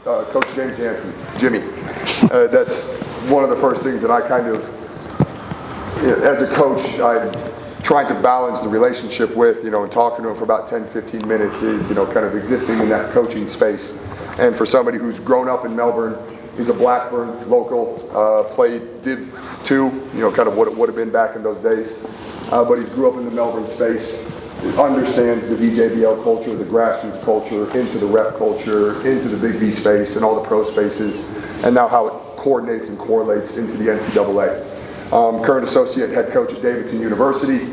Coach James Janssen, Jimmy. That's one of the first things that I kind of, as a coach, I trying to balance the relationship with, and talking to him for about 10, 15 minutes is, kind of existing in that coaching space. And for somebody who's grown up in Melbourne, he's a Blackburn local, did too, kind of what it would have been back in those days. But he grew up in the Melbourne space, understands the VJBL culture, the grassroots culture, into the rep culture, into the Big V space and all the pro spaces, and now how it coordinates and correlates into the NCAA. Current associate head coach at Davidson University.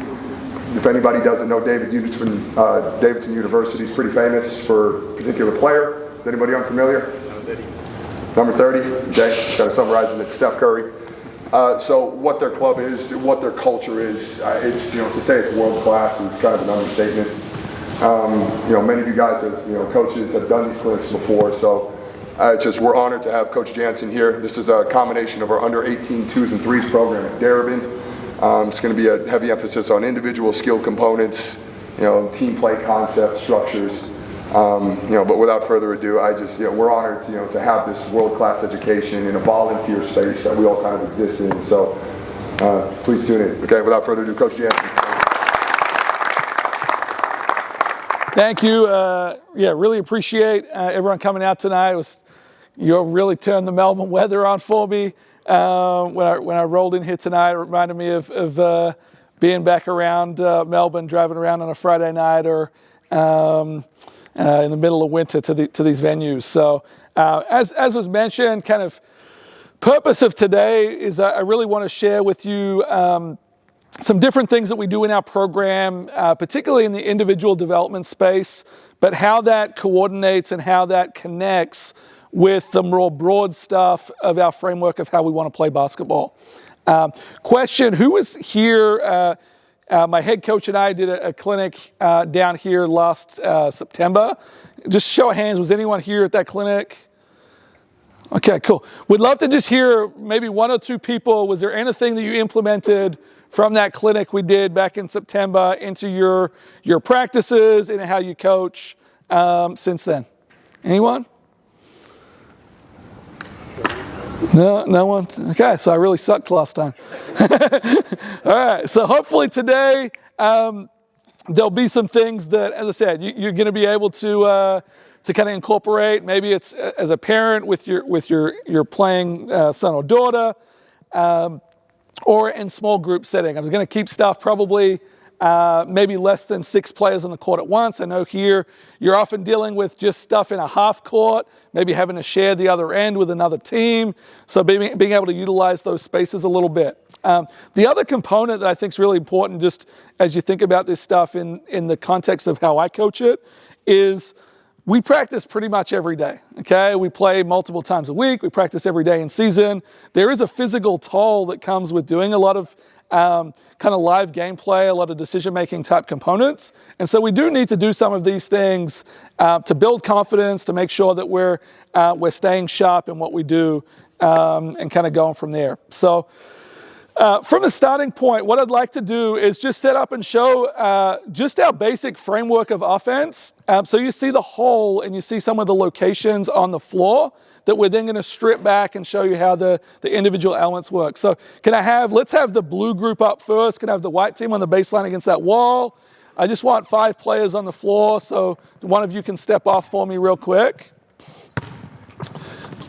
If anybody doesn't know Davidson University is pretty famous for a particular player. Is anybody unfamiliar? Number 30. Okay, kind of summarizing it, Steph Curry. So what their club is, what their culture is, it's to say it's world class is kind of an understatement. Many of you guys have coaches have done these clinics before, so we're honored to have Coach Janssen here. This is a combination of our under 18 2s and 3s program at Darebin. It's going to be a heavy emphasis on individual skill components, team play concepts, structures. But without further ado, we're honored to have this world-class education in a volunteer space that we all kind of exist in. So please tune in. Okay, without further ado, Coach Janssen. Thank you. Really appreciate everyone coming out tonight. You really turned the Melbourne weather on for me when I rolled in here tonight. It reminded me of being back around Melbourne, driving around on a Friday night or in the middle of winter to these venues. So as was mentioned, kind of purpose of today is I really want to share with you some different things that we do in our program, particularly in the individual development space, but how that coordinates and how that connects with the more broad stuff of our framework of how we want to play basketball. Question, who was here? My head coach and I did a clinic down here last September. Just show of hands, was anyone here at that clinic? Okay, cool. We'd love to just hear maybe one or two people. Was there anything that you implemented from that clinic we did back in September into your practices and how you coach since then? Anyone? No one? Okay, so I really sucked last time. All right, so hopefully today there'll be some things that, as I said, you're going to be able to kind of incorporate. Maybe it's as a parent with your playing son or daughter, or in small group setting. I'm going to keep stuff probably maybe less than 6 players on the court at once. I know here you're often dealing with just stuff in a half court, maybe having to share the other end with another team. So being able to utilize those spaces a little bit. The other component that I think is really important, just as you think about this stuff in the context of how I coach it, is we practice pretty much every day, okay? We play multiple times a week. We practice every day in season. There is a physical toll that comes with doing a lot of kind of live gameplay, a lot of decision-making type components. And so we do need to do some of these things to build confidence, to make sure that we're staying sharp in what we do and kind of going from there. So from the starting point, what I'd like to do is just set up and show just our basic framework of offense. So you see the whole and you see some of the locations on the floor that we're then going to strip back and show you how the individual elements work. So let's have the blue group up first. Can I have the white team on the baseline against that wall? I just want 5 players on the floor, so one of you can step off for me real quick.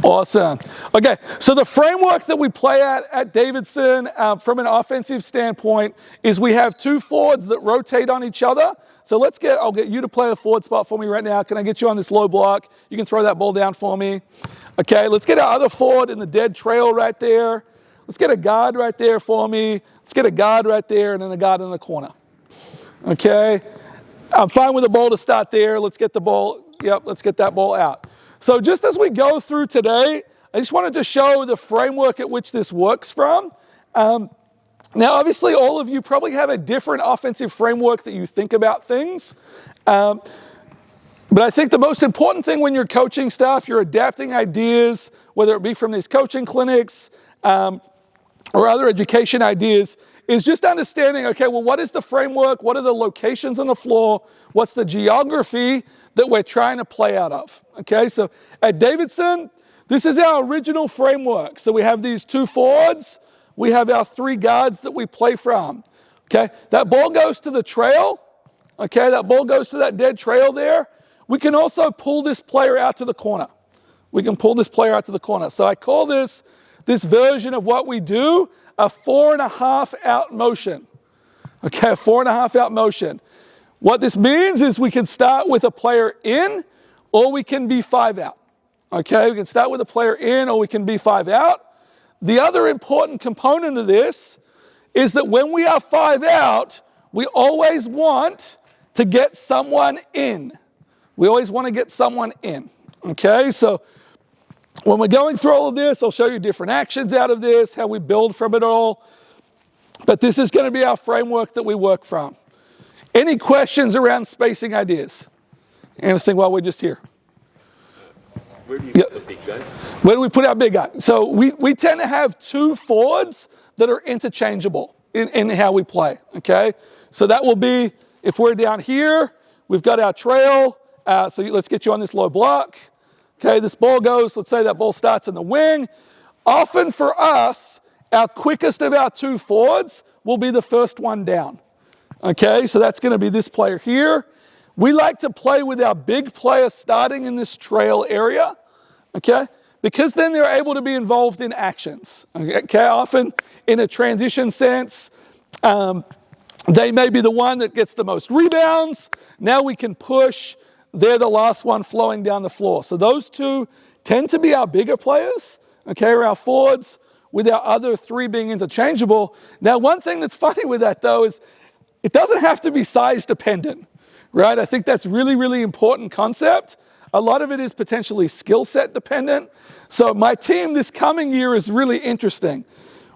Awesome. Okay, so the framework that we play at Davidson from an offensive standpoint is we have 2 forwards that rotate on each other. So I'll get you to play a forward spot for me right now. Can I get you on this low block? You can throw that ball down for me. Okay, let's get our other forward in the dead trail right there. Let's get a guard right there for me. Let's get a guard right there and then a guard in the corner. Okay, I'm fine with the ball to start there. Let's get the ball, let's get that ball out. So just as we go through today, I just wanted to show the framework at which this works from. Now, obviously, all of you probably have a different offensive framework that you think about things. But I think the most important thing when you're coaching stuff, you're adapting ideas, whether it be from these coaching clinics or other education ideas, is just understanding, okay, well, what is the framework? What are the locations on the floor? What's the geography that we're trying to play out of? Okay, so at Davidson, this is our original framework. So we have these 2 forwards. We have our 3 guards that we play from. Okay, that ball goes to the trail. Okay, that ball goes to that dead trail there. We can also pull this player out to the corner. We can pull this player out to the corner. So I call this version of what we do a 4.5 out motion. Okay, a 4.5 out motion. What this means is we can start with a player in, or we can be 5 out. Okay, we can start with a player in, or we can be 5 out. The other important component of this is that when we are 5 out, we always want to get someone in. We always want to get someone in. Okay, so when we're going through all of this, I'll show you different actions out of this, how we build from it all. But this is going to be our framework that we work from. Any questions around spacing ideas? Anything while we're just here? Where do you put the big guy? Where do we put our big guy? So we tend to have 2 forwards that are interchangeable in how we play, okay? So that will be, if we're down here, we've got our trail. Let's get you on this low block. Okay, this ball goes, let's say that ball starts in the wing. Often for us, our quickest of our 2 forwards will be the first one down. Okay, so that's going to be this player here. We like to play with our big player starting in this trail area, okay? Because then they're able to be involved in actions, okay? Often in a transition sense, they may be the one that gets the most rebounds. Now we can push. They're the last one flowing down the floor. So those 2 tend to be our bigger players, okay, or our forwards, with our other 3 being interchangeable. Now, one thing that's funny with that, though, is it doesn't have to be size dependent, right? I think that's really, really important concept. A lot of it is potentially skill set dependent. So my team this coming year is really interesting.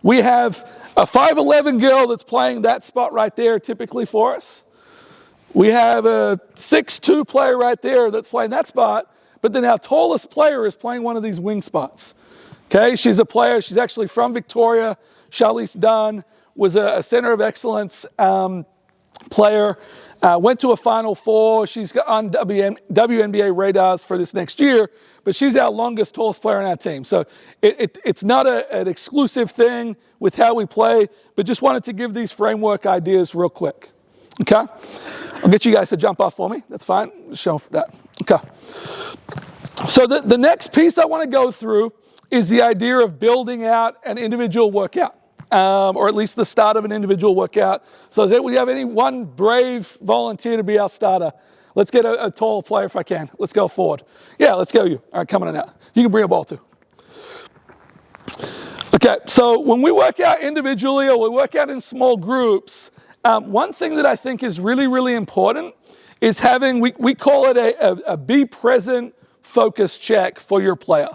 We have a 5'11" girl that's playing that spot right there typically for us. We have a 6'2" player right there that's playing that spot, but then our tallest player is playing one of these wing spots. Okay, she's a player, she's actually from Victoria. Charlize Dunn was a center of excellence player, went to a Final Four. She's on WNBA radars for this next year, but she's our longest, tallest player on our team. So it's not an exclusive thing with how we play, but just wanted to give these framework ideas real quick. Okay? I'll get you guys to jump off for me. That's fine. Just show that. Okay. So the next piece I want to go through is the idea of building out an individual workout, or at least the start of an individual workout. So is it, would you have any one brave volunteer to be our starter? Let's get a tall player if I can. Let's go forward. Yeah, let's go you. All right, coming on out. You can bring a ball too. Okay, so when we work out individually or we work out in small groups, one thing that I think is really, really important is having, we call it a be present focus check for your player.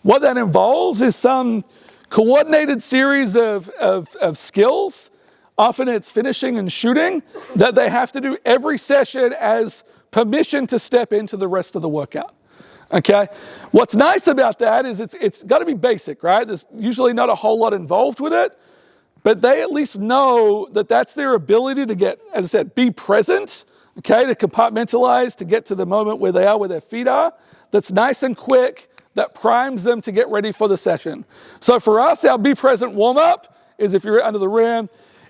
What that involves is some coordinated series of skills. Often it's finishing and shooting that they have to do every session as permission to step into the rest of the workout. Okay? What's nice about that is it's got to be basic, right? There's usually not a whole lot involved with it, but they at least know that that's their ability to get, as I said, be present, okay, to compartmentalize, to get to the moment where they are, where their feet are. That's nice and quick, that primes them to get ready for the session. So for us, our be present warm-up is, if you're under the rim,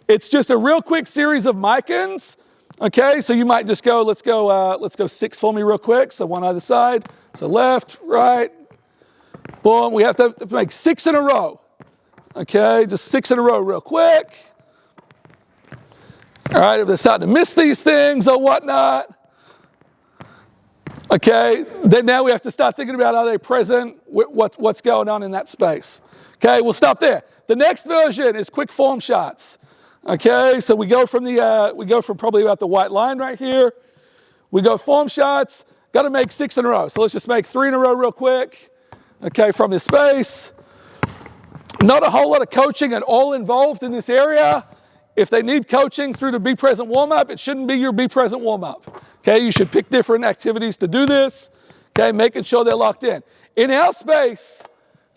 it's just a real quick series of mic-ins. Okay, so you might just go, let's go 6 for me real quick. So one either side. So left, right, boom. We have to make 6 in a row. Okay, just 6 in a row real quick. All right, if they're starting to miss these things or whatnot, okay, then now we have to start thinking about, are they present? What's going on in that space? Okay, we'll stop there. The next version is quick form shots. Okay, so we go from probably about the white line right here. We go form shots. Got to make 6 in a row. So let's just make 3 in a row real quick. Okay, from this space. Not a whole lot of coaching at all involved in this area. If they need coaching through the Be Present warm-up, it shouldn't be your Be Present warm-up. Okay, you should pick different activities to do this. Okay, making sure they're locked in. In our space,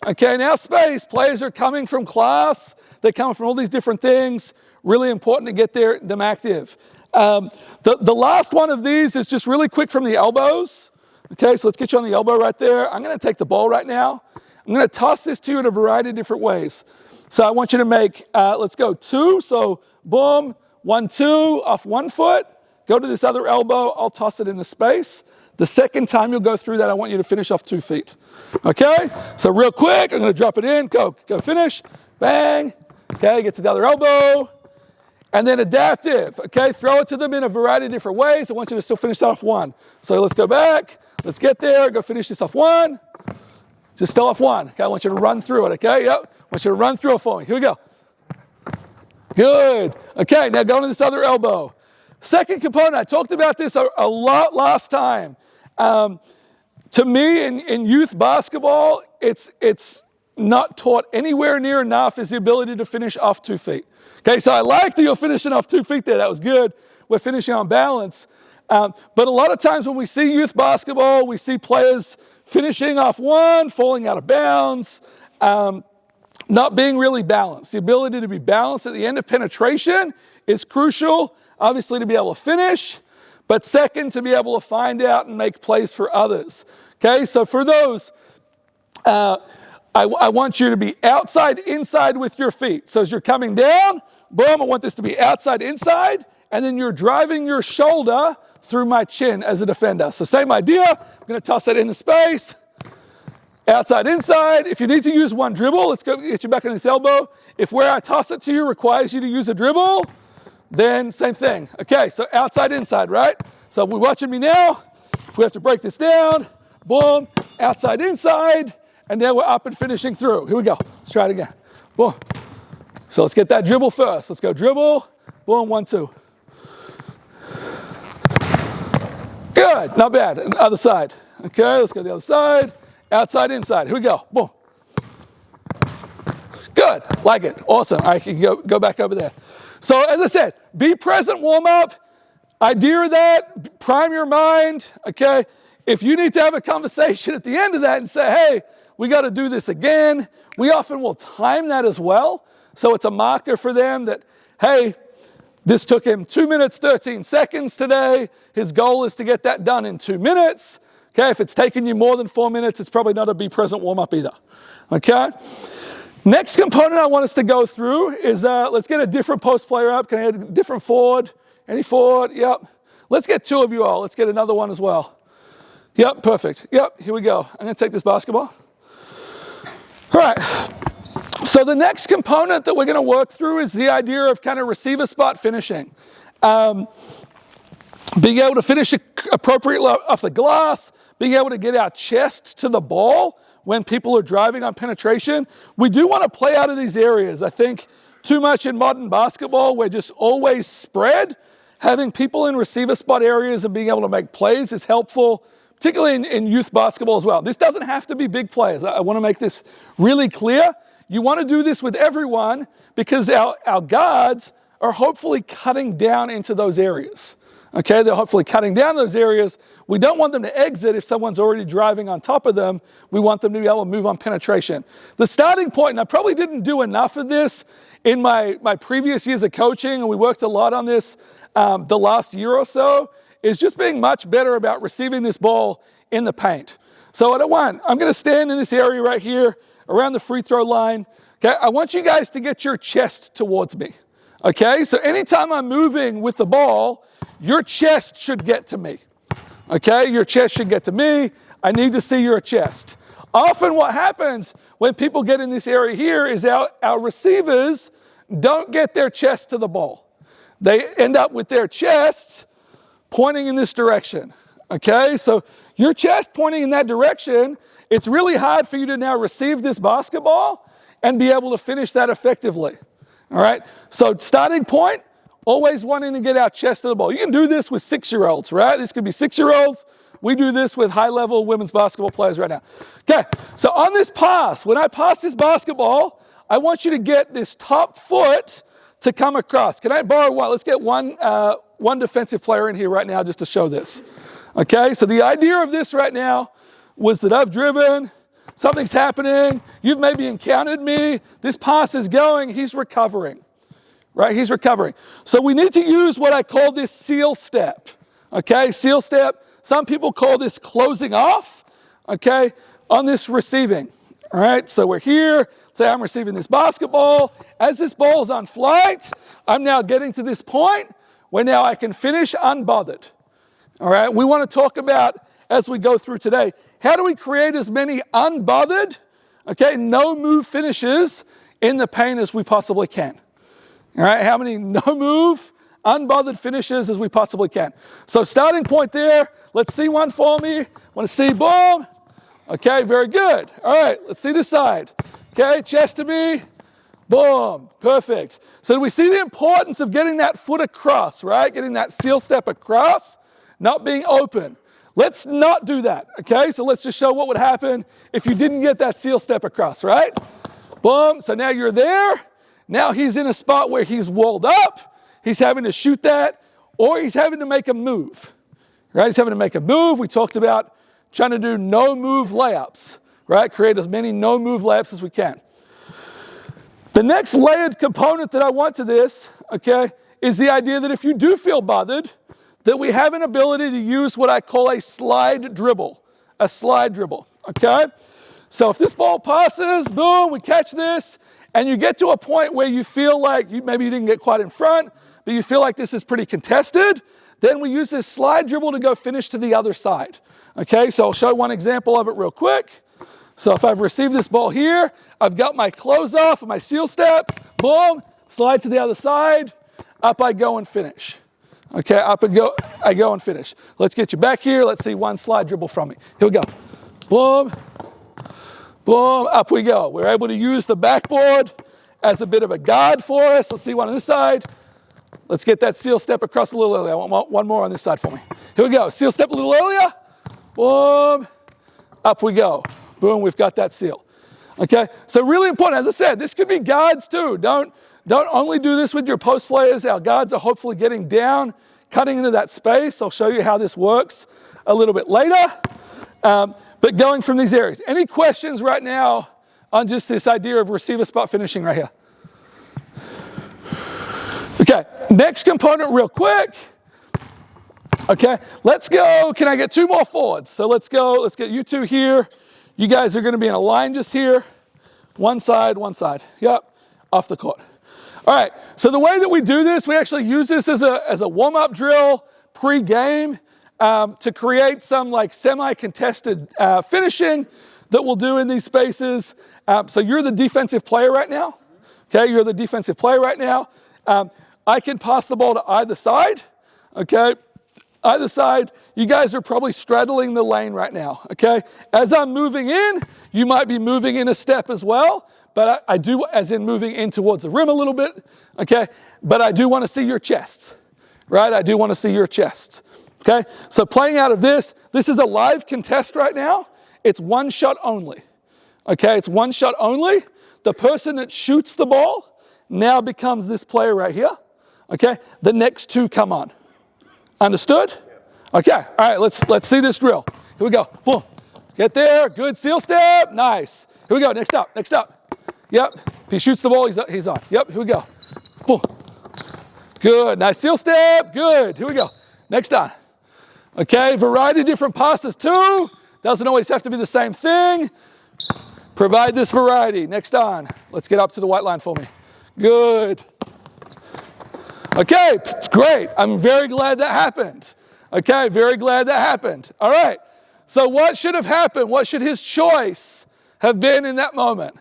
players are coming from class. They come from all these different things. Really important to get them active. The last one of these is just really quick from the elbows. Okay, so let's get you on the elbow right there. I'm going to take the ball right now. I'm going to toss this to you in a variety of different ways. So I want you to make, let's go 2. So boom, 1, 2 off one foot. Go to this other elbow. I'll toss it into space. The second time you'll go through that, I want you to finish off 2 feet. Okay? So real quick, I'm going to drop it in. Go finish. Bang. Okay, get to the other elbow. And then adaptive. Okay, throw it to them in a variety of different ways. I want you to still finish that off 1. So let's go back. Let's get there. Go finish this off 1. Just still off 1. Okay, I want you to run through it. Okay, yep. I want you to run through it for me. Here we go. Good. Okay, now go to this other elbow. Second component, I talked about this a lot last time. To me, in youth basketball, it's not taught anywhere near enough is the ability to finish off 2 feet. Okay, so I like that you're finishing off 2 feet there. That was good. We're finishing on balance. But a lot of times when we see youth basketball, we see players finishing off 1, falling out of bounds, not being really balanced. The ability to be balanced at the end of penetration is crucial, obviously, to be able to finish, but second, to be able to find out and make plays for others. Okay, so for those, I want you to be outside, inside with your feet. So as you're coming down, boom, I want this to be outside, inside, and then you're driving your shoulder through my chin as a defender. So same idea. I'm going to toss that into space. Outside, inside. If you need to use one dribble, let's go get you back on this elbow. If where I toss it to you requires you to use a dribble, then same thing. Okay, so outside, inside, right? So if we're watching me now, if we have to break this down, boom, outside, inside, and then we're up and finishing through. Here we go. Let's try it again. Boom. So let's get that dribble first. Let's go dribble. Boom, 1, 2. Good, not bad. And the other side. Okay, let's go to the other side. Outside, inside. Here we go. Boom. Good, like it. Awesome. All right, you can go back over there. So as I said, be present, warm up. Idea of that, prime your mind. Okay, if you need to have a conversation at the end of that and say, hey, we got to do this again, we often will time that as well. So it's a marker for them that, hey, this took him 2 minutes, 13 seconds today. His goal is to get that done in 2 minutes. Okay, if it's taking you more than 4 minutes, it's probably not a be present warm-up either. Okay? Next component I want us to go through is, let's get a different post player up. Can I get a different forward? Any forward? Yep. Let's get 2 of you all. Let's get another one as well. Yep, perfect. Yep, here we go. I'm going to take this basketball. All right. So the next component that we're going to work through is the idea of kind of receiver spot finishing. Being able to finish appropriately off the glass, being able to get our chest to the ball when people are driving on penetration. We do want to play out of these areas. I think too much in modern basketball, we're just always spread. Having people in receiver spot areas and being able to make plays is helpful, particularly in youth basketball as well. This doesn't have to be big plays. I want to make this really clear. You want to do this with everyone because our guards are hopefully cutting down into those areas. Okay, they're hopefully cutting down those areas. We don't want them to exit if someone's already driving on top of them. We want them to be able to move on penetration. The starting point, and I probably didn't do enough of this in my previous years of coaching, and we worked a lot on this the last year or so, is just being much better about receiving this ball in the paint. So at one, I'm going to stand in this area right here around the free throw line. Okay, I want you guys to get your chest towards me. Okay, so anytime I'm moving with the ball, your chest should get to me. Okay, your chest should get to me. I need to see your chest. Often what happens when people get in this area here is our receivers don't get their chest to the ball. They end up with their chests pointing in this direction. Okay, so your chest pointing in that direction, it's really hard for you to now receive this basketball and be able to finish that effectively. All right, so starting point, always wanting to get our chest to the ball. You can do this with 6-year-olds, right? This could be 6-year-olds. We do this with high-level women's basketball players right now. Okay, so on this pass, when I pass this basketball, I want you to get this top foot to come across. Can I borrow one? Let's get one defensive player in here right now just to show this. Okay, so the idea of this right now was that I've driven, something's happening, you've maybe encountered me, this pass is going, he's recovering. right? He's recovering. So we need to use what I call this seal step, okay? Seal step. Some people call this closing off, okay, on this receiving, all right? So we're here. Say I'm receiving this basketball. As this ball is on flight, I'm now getting to this point where now I can finish unbothered, all right? We want to talk about, as we go through today, how do we create as many unbothered, okay, no move finishes in the paint as we possibly can? All right, how many no move, unbothered finishes as we possibly can? So starting point there, let's see one for me. Want to see, boom. Okay, very good. All right, let's see this side. Okay, chest to me, boom, perfect. So do we see the importance of getting that foot across, right? Getting that seal step across, not being open. Let's not do that, okay? So let's just show what would happen if you didn't get that seal step across, right? Boom, so now you're there. Now he's in a spot where he's walled up. He's having to shoot that, or he's having to make a move, right? He's having to make a move. We talked about trying to do no move layups, right? Create as many no move layups as we can. The next layered component that I want to this, okay, is the idea that if you do feel bothered, that we have an ability to use what I call a slide dribble, okay? So if this ball passes, boom, we catch this, and you get to a point where you feel like maybe you didn't get quite in front, but you feel like this is pretty contested, then we use this slide dribble to go finish to the other side. Okay, so I'll show one example of it real quick. So if I've received this ball here, I've got my close off, my seal step, boom, slide to the other side, up I go and finish. Okay, up I go and finish. Let's get you back here. Let's see one slide dribble from me. Here we go. Boom. Boom, up we go. We're able to use the backboard as a bit of a guard for us. Let's see one on this side. Let's get that seal step across a little earlier. I want one more on this side for me. Here we go. Seal step a little earlier. Boom. Up we go. Boom, we've got that seal. Okay, so really important. As I said, this could be guards too. Don't only do this with your post players. Our guards are hopefully getting down, cutting into that space. I'll show you how this works a little bit later. But going from these areas. Any questions right now on just this idea of receiver spot finishing right here? Okay, next component real quick. Okay, let's go. Can I get two more forwards? So let's go. Let's get you two here. You guys are going to be in a line just here. One side, one side. Yep, off the court. All right, so the way that we do this, we actually use this as a warm-up drill pre-game. To create some like semi-contested finishing that we'll do in these spaces. So you're the defensive player right now. Okay, you're the defensive player right now. I can pass the ball to either side. Okay, either side. You guys are probably straddling the lane right now. Okay, as I'm moving in, you might be moving in a step as well. But I do, as in moving in towards the rim a little bit. Okay, but I do want to see your chests. Right, I do want to see your chests. Okay, so playing out of this is a live contest right now. It's one shot only. Okay, it's one shot only. The person that shoots the ball now becomes this player right here. Okay, the next two come on. Understood? Okay, all right, let's see this drill. Here we go. Boom. Get there. Good seal step. Nice. Here we go. Next up. Yep. If he shoots the ball, he's on. Yep, here we go. Boom. Good. Nice seal step. Good. Here we go. Next on. Okay, variety of different passes too. Doesn't always have to be the same thing. Provide this variety. Next on. Let's get up to the white line for me. Good. Okay, great. I'm very glad that happened. Okay, very glad that happened. All right. So what should have happened? What should his choice have been in that moment?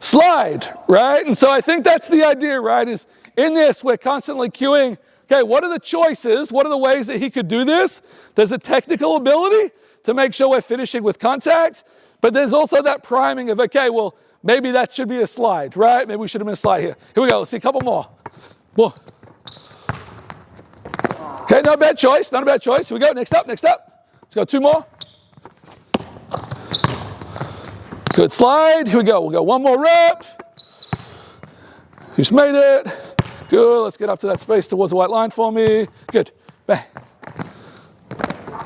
Slide, right? And so I think that's the idea, right? Is in this, we're constantly cueing. Okay, what are the choices? What are the ways that he could do this? There's a technical ability to make sure we're finishing with contact, but there's also that priming of, okay, well, maybe that should be a slide, right? Maybe we should have been a slide here. Here we go. Let's see a couple more. Whoa. Okay, not a bad choice. Not a bad choice. Here we go. Next up. Let's go two more. Good slide. Here we go. We'll go one more rep. Who's made it? Good. Let's get up to that space towards the white line for me. Good. Bang.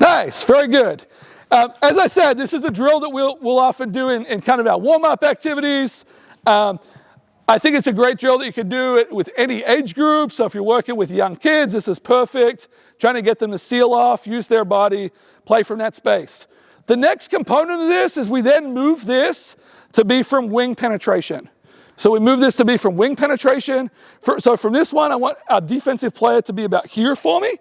Nice. Very good. As I said, this is a drill that we'll often do in kind of our warm-up activities. I think it's a great drill that you can do it with any age group. So if you're working with young kids, this is perfect. Trying to get them to seal off, use their body, play from that space. The next component of this is we then move this to be from wing penetration. So we move this to be from wing penetration. So from this one, I want our defensive player to be about here for me.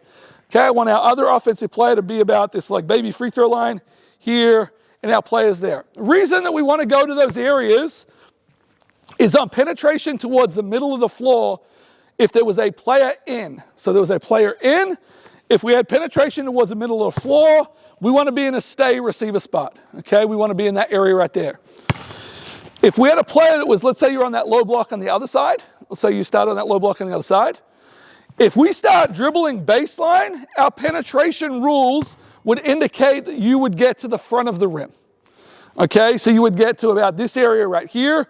Okay, I want our other offensive player to be about this like baby free throw line here, and our players there. The reason that we want to go to those areas is on penetration towards the middle of the floor if there was a player in. So there was a player in. If we had penetration towards the middle of the floor, we want to be in a stay receiver spot. Okay, we want to be in that area right there. If we had a player that was, let's say you're on that low block on the other side. Let's say you start on that low block on the other side. If we start dribbling baseline, our penetration rules would indicate that you would get to the front of the rim. Okay, so you would get to about this area right here.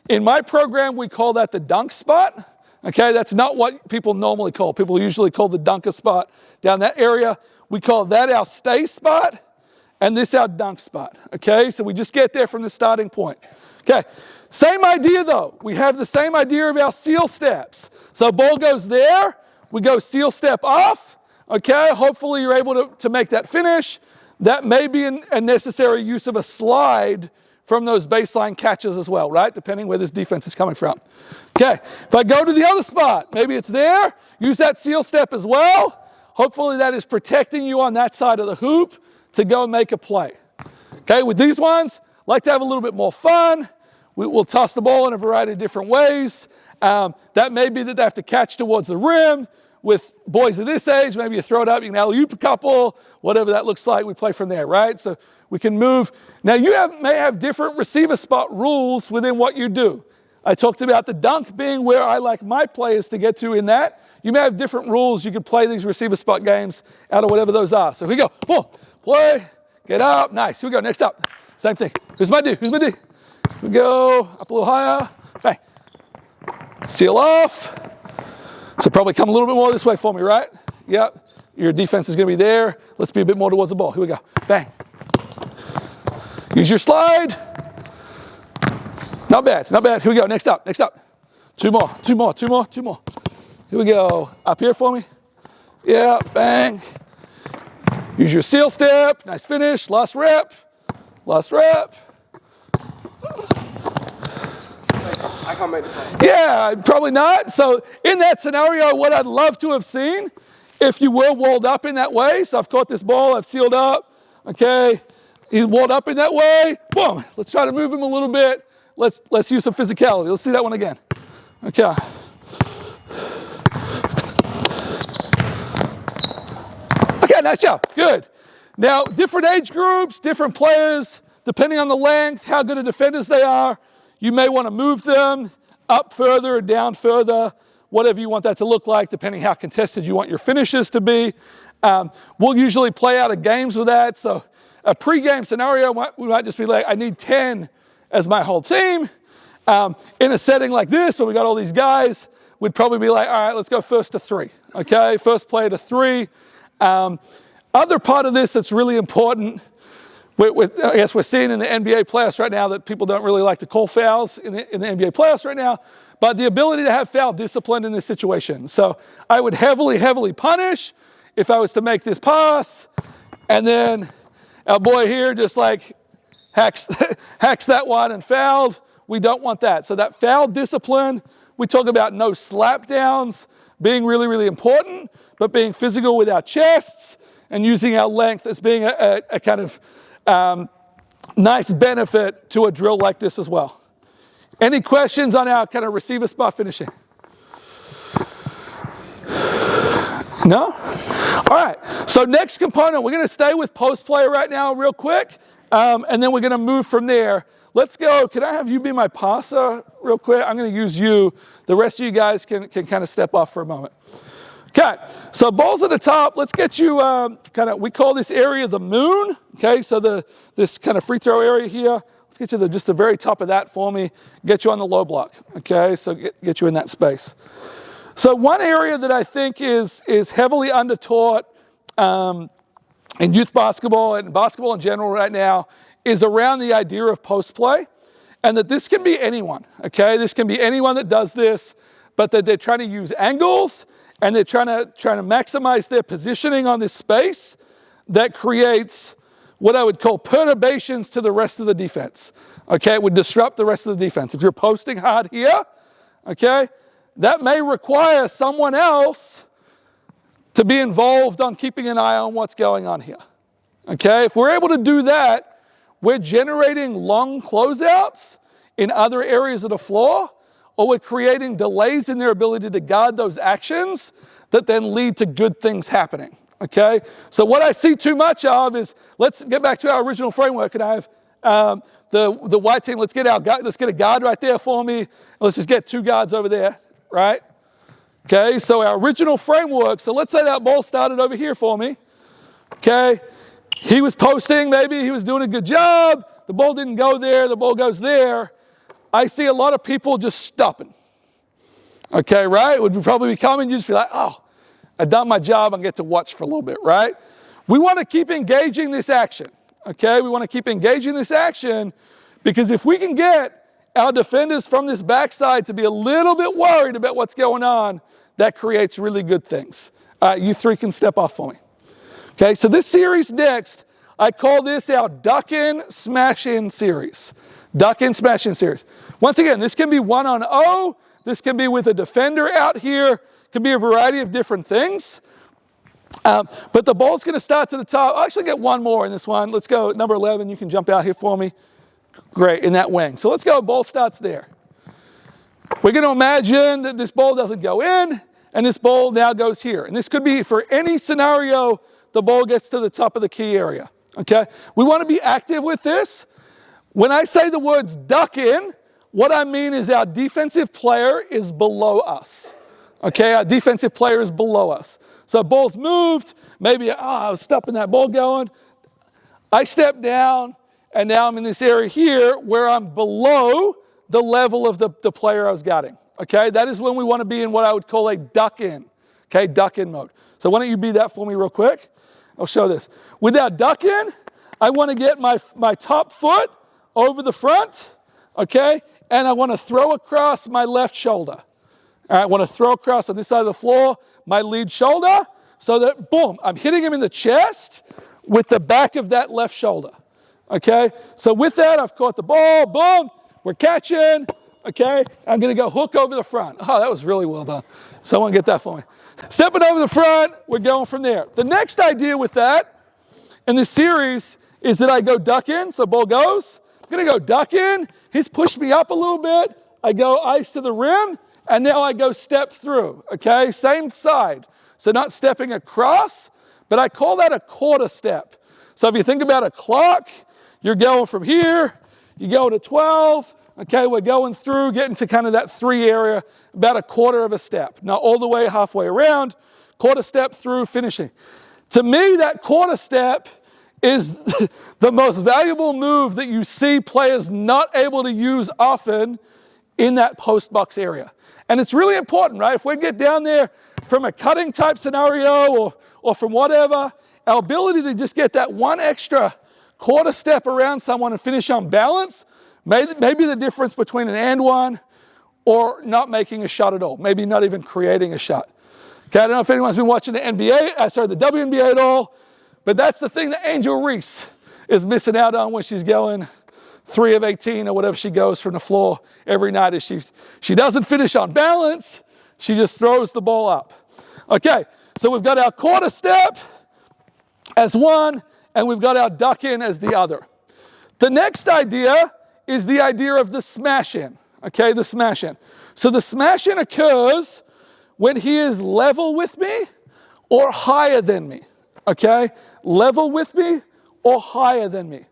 In my program, we call that the dunk spot. Okay, that's not what people normally call. People usually call the dunker spot down that area. We call that our stay spot, and this our dunk spot. Okay, so we just get there from the starting point. Okay, same idea though. We have the same idea of our seal steps. So ball goes there, we go seal step off. Okay, hopefully you're able to make that finish. That may be a necessary use of a slide from those baseline catches as well, right? Depending where this defense is coming from. Okay, if I go to the other spot, maybe it's there, use that seal step as well. Hopefully that is protecting you on that side of the hoop to go make a play. Okay, with these ones, like to have a little bit more fun. We'll toss the ball in a variety of different ways. That may be that they have to catch towards the rim. With boys of this age, maybe you throw it up, you can alley-oop a couple, whatever that looks like, we play from there, right? So we can move. Now you may have different receiver spot rules within what you do. I talked about the dunk being where I like my players to get to in that. You may have different rules. You could play these receiver spot games out of whatever those are. So here we go. Boom, play, get up, nice. Here we go, next up. Same thing. Who's my D? Who's my D? Here we go, up a little higher. Bang. Seal off. So probably come a little bit more this way for me, right? Yep. Your defense is going to be there. Let's be a bit more towards the ball. Here we go. Bang. Use your slide. Not bad, not bad. Here we go. Next up, next up. Two more. Here we go. Up here for me. Yeah, bang. Use your seal step. Nice finish. Last rep. Last rep. I can't make the play. Yeah, probably not. So in that scenario, what I'd love to have seen, if you were walled up in that way, so I've caught this ball, I've sealed up, okay, he's walled up in that way, boom, let's try to move him a little bit. Let's use some physicality. Let's see that one again. Okay. Okay, nice job, good. Now, different age groups, different players, depending on the length, how good of defenders they are, you may want to move them up further or down further, whatever you want that to look like, depending how contested you want your finishes to be. We'll usually play out of games with that. So a pregame scenario, we might just be like, I need 10 as my whole team. In a setting like this, where we got all these guys, we'd probably be like, all right, let's go first to 3. Okay, first play to 3. Other part of this that's really important, I guess we're seeing in the NBA playoffs right now that people don't really like to call fouls in the NBA playoffs right now, but the ability to have foul discipline in this situation. So I would heavily punish if I was to make this pass, and then our boy here just like hacks that one and fouled. We don't want that. So that foul discipline, we talk about no slap downs being really important, but being physical with our chests and using our length as being a kind of nice benefit to a drill like this as well. Any questions on our kind of receiver spot finishing? No? All right, so next component, we're going to stay with post play right now real quick, and then we're going to move from there. Let's go. Can I have you be my passer real quick? I'm going to use you. The rest of you guys can kind of step off for a moment. Okay, so balls at the top. Let's get you we call this area the moon. Okay, so this kind of free throw area here. Let's get you to just the very top of that for me. Get you on the low block. Okay, so get you in that space. So one area that I think is heavily undertaught in youth basketball and basketball in general right now is around the idea of post play. and that this can be anyone, okay? This can be anyone that does this, but that they're trying to use angles, and they're trying to maximize their positioning on this space that creates what I would call perturbations to the rest of the defense, okay? It would disrupt the rest of the defense. If you're posting hard here, okay, that may require someone else to be involved on keeping an eye on what's going on here, okay? If we're able to do that, we're generating long closeouts in other areas of the floor, or we're creating delays in their ability to guard those actions that then lead to good things happening, okay? So what I see too much of is, let's get back to our original framework, and I have the white team, let's get a guard right there for me, let's just get 2 guards over there, right? Okay, so our original framework, so let's say that ball started over here for me, okay? He was posting, maybe he was doing a good job, the ball didn't go there, the ball goes there. I see a lot of people just stopping, okay, right? It would probably be coming, you just be like, oh, I've done my job, I get to watch for a little bit, right? We want to keep engaging this action, okay? We want to keep engaging this action because if we can get our defenders from this backside to be a little bit worried about what's going on, that creates really good things. All right, you 3 can step off for me. Okay, so this series next, I call this our duck in, smash in series. Duck in, smash in series. Once again, this can be 1-on-0. This can be with a defender out here. It can be a variety of different things. But the ball's going to start to the top. I'll actually get one more in this one. Let's go number 11. You can jump out here for me. Great, in that wing. So let's go. Ball starts there. We're going to imagine that this ball doesn't go in, and this ball now goes here. And this could be for any scenario the ball gets to the top of the key area. Okay? We want to be active with this. When I say the words duck in, what I mean is our defensive player is below us. Okay? Our defensive player is below us. So ball's moved. Maybe, I was stopping that ball going. I step down, and now I'm in this area here where I'm below the level of the player I was guarding. Okay? That is when we want to be in what I would call a duck in. Okay? Duck in mode. So why don't you be that for me real quick? I'll show this. With that duck in, I want to get my top foot over the front, okay? And I want to throw across my left shoulder. All right, I want to throw across on this side of the floor my lead shoulder so that, boom, I'm hitting him in the chest with the back of that left shoulder, okay? So with that, I've caught the ball, boom, we're catching, okay? I'm going to go hook over the front. Oh, that was really well done. Someone get that for me. Stepping over the front, we're going from there. The next idea with that in this series is that I go duck in, so ball goes. I'm going to go duck in. He's pushed me up a little bit. I go ice to the rim, and now I go step through, okay? Same side. So not stepping across, but I call that a quarter step. So if you think about a clock, you're going from here, you go to 12, okay, we're going through, getting to kind of that 3 area, about a quarter of a step. Not all the way halfway around, quarter step through, finishing. To me, that quarter step is the most valuable move that you see players not able to use often in that post box area. And it's really important, right? If we get down there from a cutting type scenario or from whatever, our ability to just get that one extra quarter step around someone and finish on balance may be the difference between an and one or not making a shot at all, maybe not even creating a shot. Okay, I don't know if anyone's been watching the WNBA at all, but that's the thing that Angel Reese is missing out on when she's going 3 of 18 or whatever she goes from the floor every night. Is she doesn't finish on balance, she just throws the ball up. Okay, so we've got our quarter step as one, and we've got our duck in as the other. The next idea is the idea of the smash in. Okay, the smash in. So the smash in occurs when he is level with me or higher than me. Okay, level with me or higher than me.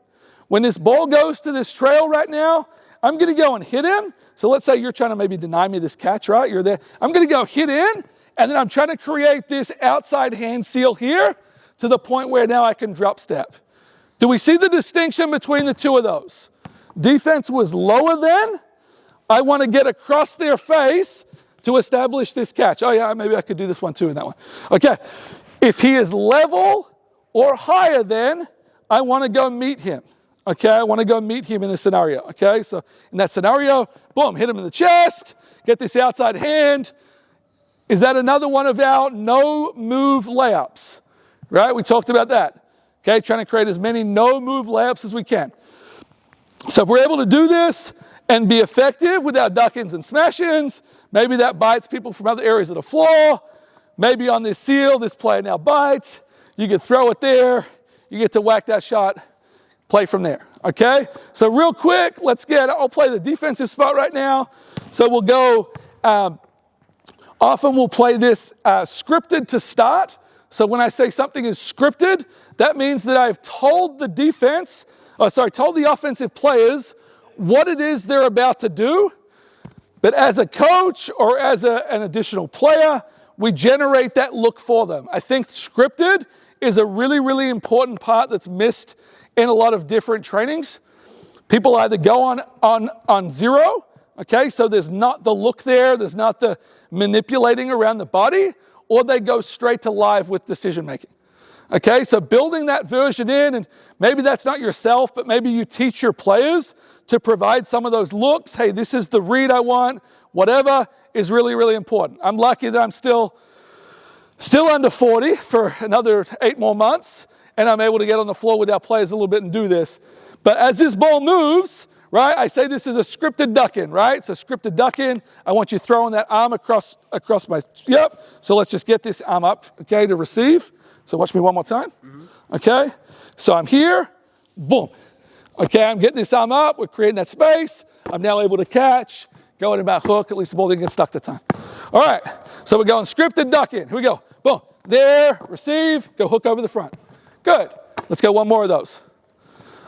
When this ball goes to this trail right now, I'm going to go and hit him. So let's say you're trying to maybe deny me this catch, right? You're there. I'm going to go hit in, and then I'm trying to create this outside hand seal here to the point where now I can drop step. Do we see the distinction between the two of those? Defense was lower than. I want to get across their face to establish this catch. Oh yeah, maybe I could do this one too in that one. Okay, if he is level or higher than, I want to go meet him. Okay, I want to go meet him in this scenario. Okay, so in that scenario, boom, hit him in the chest, get this outside hand. Is that another one of our no move layups? Right, we talked about that. Okay, trying to create as many no move layups as we can. So if we're able to do this and be effective with our duck-ins and smash-ins, maybe that bites people from other areas of the floor. Maybe on this seal, this player now bites. You can throw it there. You get to whack that shot, play from there. Okay? So real quick, I'll play the defensive spot right now. So we'll go, often we'll play this scripted to start. So when I say something is scripted, that means that I've told the told the offensive players what it is they're about to do. But as a coach or as an additional player, we generate that look for them. I think scripted is a really, really important part that's missed in a lot of different trainings. People either go on zero, okay, so there's not the look there's not the manipulating around the body, or they go straight to live with decision making. Okay, so building that version in, and maybe that's not yourself, but maybe you teach your players to provide some of those looks. Hey, this is the read I want, whatever, is really, really important. I'm lucky that I'm still under 40 for another 8 more months, and I'm able to get on the floor with our players a little bit and do this. But as this ball moves, right, I say this is a scripted duck-in, right? So scripted duck-in, I want you throwing that arm across my, yep. So let's just get this arm up, okay, to receive. So watch me one more time, okay? So I'm here, boom. Okay, I'm getting this arm up, we're creating that space. I'm now able to catch, go in about hook, at least the ball didn't get stuck that time. All right, so we're going scripted duck-in. Here we go, boom. There, receive, go hook over the front. Good, let's go one more of those.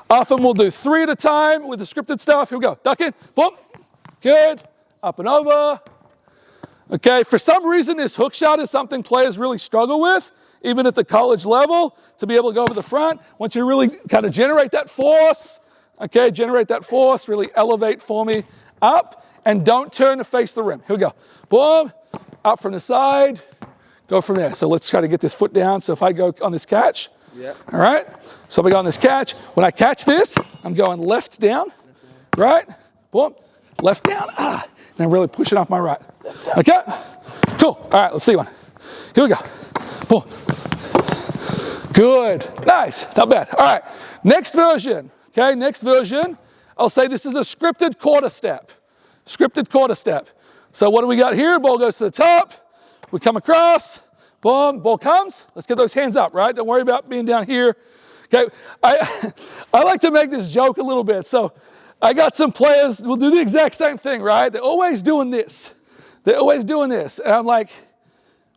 Often we'll do 3 at a time with the scripted stuff. Here we go, duck in, boom, good, up and over. Okay, for some reason this hook shot is something players really struggle with, even at the college level, to be able to go over the front. Once you really kind of generate that force, okay, really elevate for me up, and don't turn to face the rim. Here we go, boom, up from the side, go from there. So let's try to get this foot down. So if I go on this catch, all right, so if I go on this catch, when I catch this, I'm going left down, right, boom, left down, and I'm really pushing off my right. Okay, cool, all right, let's see one. Here we go, boom. Good, nice, not bad. All right, next version, okay, I'll say this is a scripted quarter step. So what do we got here? Ball goes to the top, we come across, boom, ball comes, let's get those hands up, right? Don't worry about being down here. Okay, I like to make this joke a little bit. So I got some players, will do the exact same thing, right? They're always doing this. And I'm like,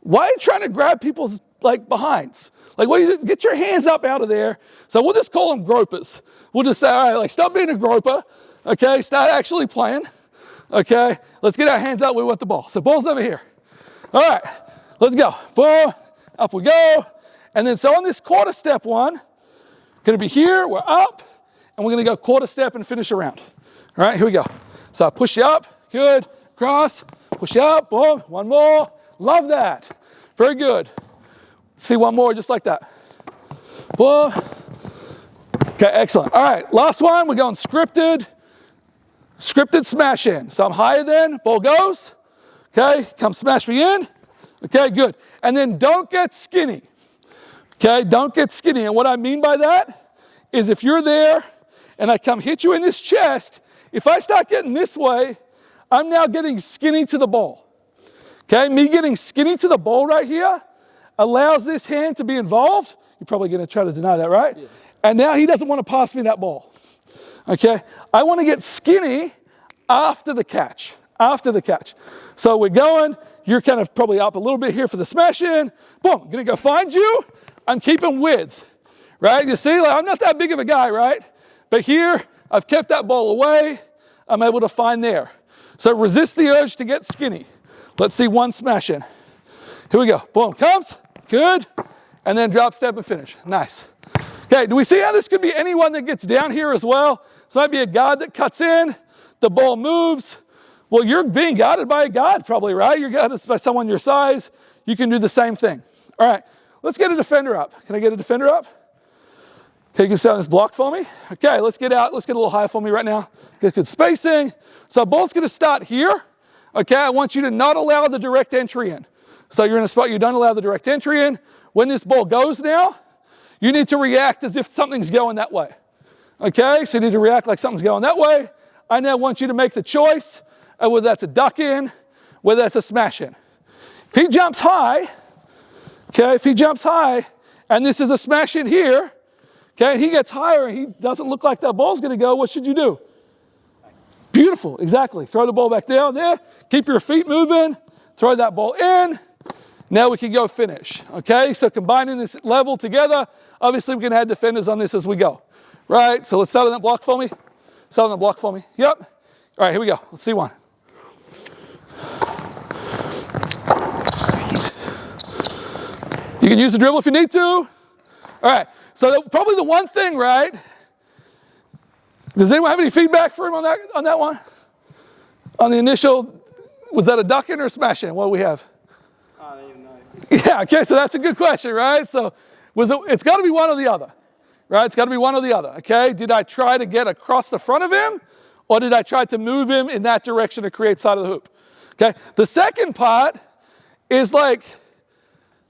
why are you trying to grab people's behinds? What do you do? Get your hands up out of there. So we'll just call them gropers. We'll just say, all right, stop being a groper. Okay, start actually playing. Okay, let's get our hands up. We want the ball. So ball's over here. All right, let's go. Boom, up we go. And then so on this quarter step one, going to be here, we're up, and we're going to go quarter step and finish around. All right, here we go. So I push you up, good, cross, push you up, boom, one more. Love that. Very good. See one more just like that. Boom. Okay, excellent. All right, last one, we're going scripted smash in. So I'm higher than, ball goes. Okay, come smash me in. Okay, good. And then don't get skinny. Okay, don't get skinny. And what I mean by that is if you're there and I come hit you in this chest, if I start getting this way, I'm now getting skinny to the ball. Okay, me getting skinny to the ball right here allows this hand to be involved. You're probably going to try to deny that, right? Yeah. And now he doesn't want to pass me that ball. Okay, I want to get skinny after the catch. So we're going, you're kind of probably up a little bit here for the smash in. Boom, I'm going to go find you. I'm keeping width, right? You see, I'm not that big of a guy, right? But here, I've kept that ball away. I'm able to find there. So resist the urge to get skinny. Let's see one smash in. Here we go. Boom, comes. Good. And then drop, step, and finish. Nice. Okay, do we see how this could be anyone that gets down here as well? So it might be a guard that cuts in. The ball moves. Well, you're being guarded by a guard probably, right? You're guarded by someone your size. You can do the same thing. All right, let's get a defender up. Can I get a defender up? Okay, you can stay on this block for me. Okay, let's get out. Let's get a little higher for me right now. Get good spacing. So ball's going to start here. Okay, I want you to not allow the direct entry in. So you're in a spot you don't allow the direct entry in. When this ball goes now, you need to react as if something's going that way. Okay, so you need to react like something's going that way. I now want you to make the choice of whether that's a duck in, whether that's a smash in. If he jumps high, okay, if he jumps high, and this is a smash in here, okay, and he gets higher and he doesn't look like that ball's going to go, what should you do? Beautiful, exactly. Throw the ball back down there. Keep your feet moving. Throw that ball in. Now we can go finish, okay? So combining this level together, obviously we can add defenders on this as we go, right? So let's start on that block for me. Start on the block for me. Yep. All right, here we go. Let's see one. You can use the dribble if you need to. All right, so probably the one thing, right? Does anyone have any feedback for him on that one? On the initial, was that a duck in or a smash in? What do we have? I don't even know. Yeah, okay, so that's a good question, right? So it's got to be one or the other, right? It's got to be one or the other, okay? Did I try to get across the front of him, or did I try to move him in that direction to create side of the hoop? Okay, the second part is like,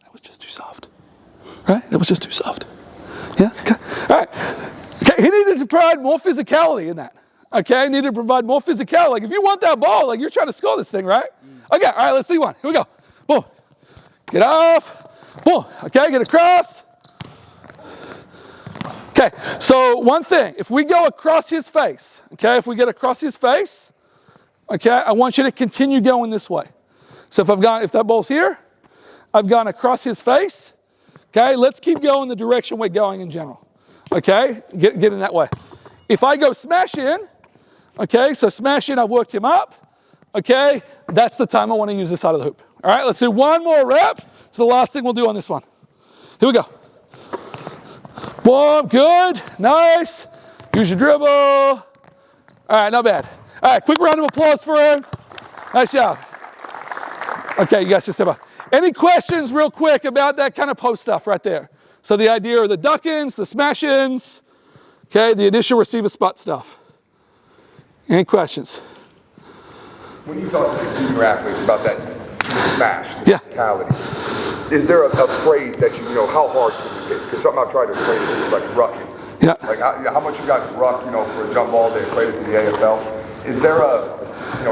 that was just too soft, right? That was just too soft. Yeah, okay, all right. Okay, he needed to provide more physicality in that. Okay, needed to provide more physicality. Like if you want that ball, like you're trying to score this thing, right? Okay, all right, let's see one. Here we go. Boom. Get off. Boom. Okay, get across. Okay, so one thing, if we go across his face, okay, if we get across his face, okay, I want you to continue going this way. So if that ball's here, I've gone across his face. Okay, let's keep going the direction we're going in general. Okay, get in that way. If I go smash in, okay, so smash in, I've worked him up. Okay, that's the time I want to use this side of the hoop. All right, let's do one more rep. It's the last thing we'll do on this one. Here we go. Boom, good, nice. Use your dribble. All right, not bad. All right, quick round of applause for him. Nice job. Okay, you guys just step up. Any questions real quick about that kind of post stuff right there? So the idea of the duck-ins, the smash-ins, okay, the initial receiver spot stuff. Any questions? When you talk to the junior athletes about that smash, the physicality, is there a phrase that you know, how hard can you hit? Because something I've tried to equate it to is like rucking. Yeah. Like how much you guys ruck, you know, for a jump ball to equate it to the AFL? Is there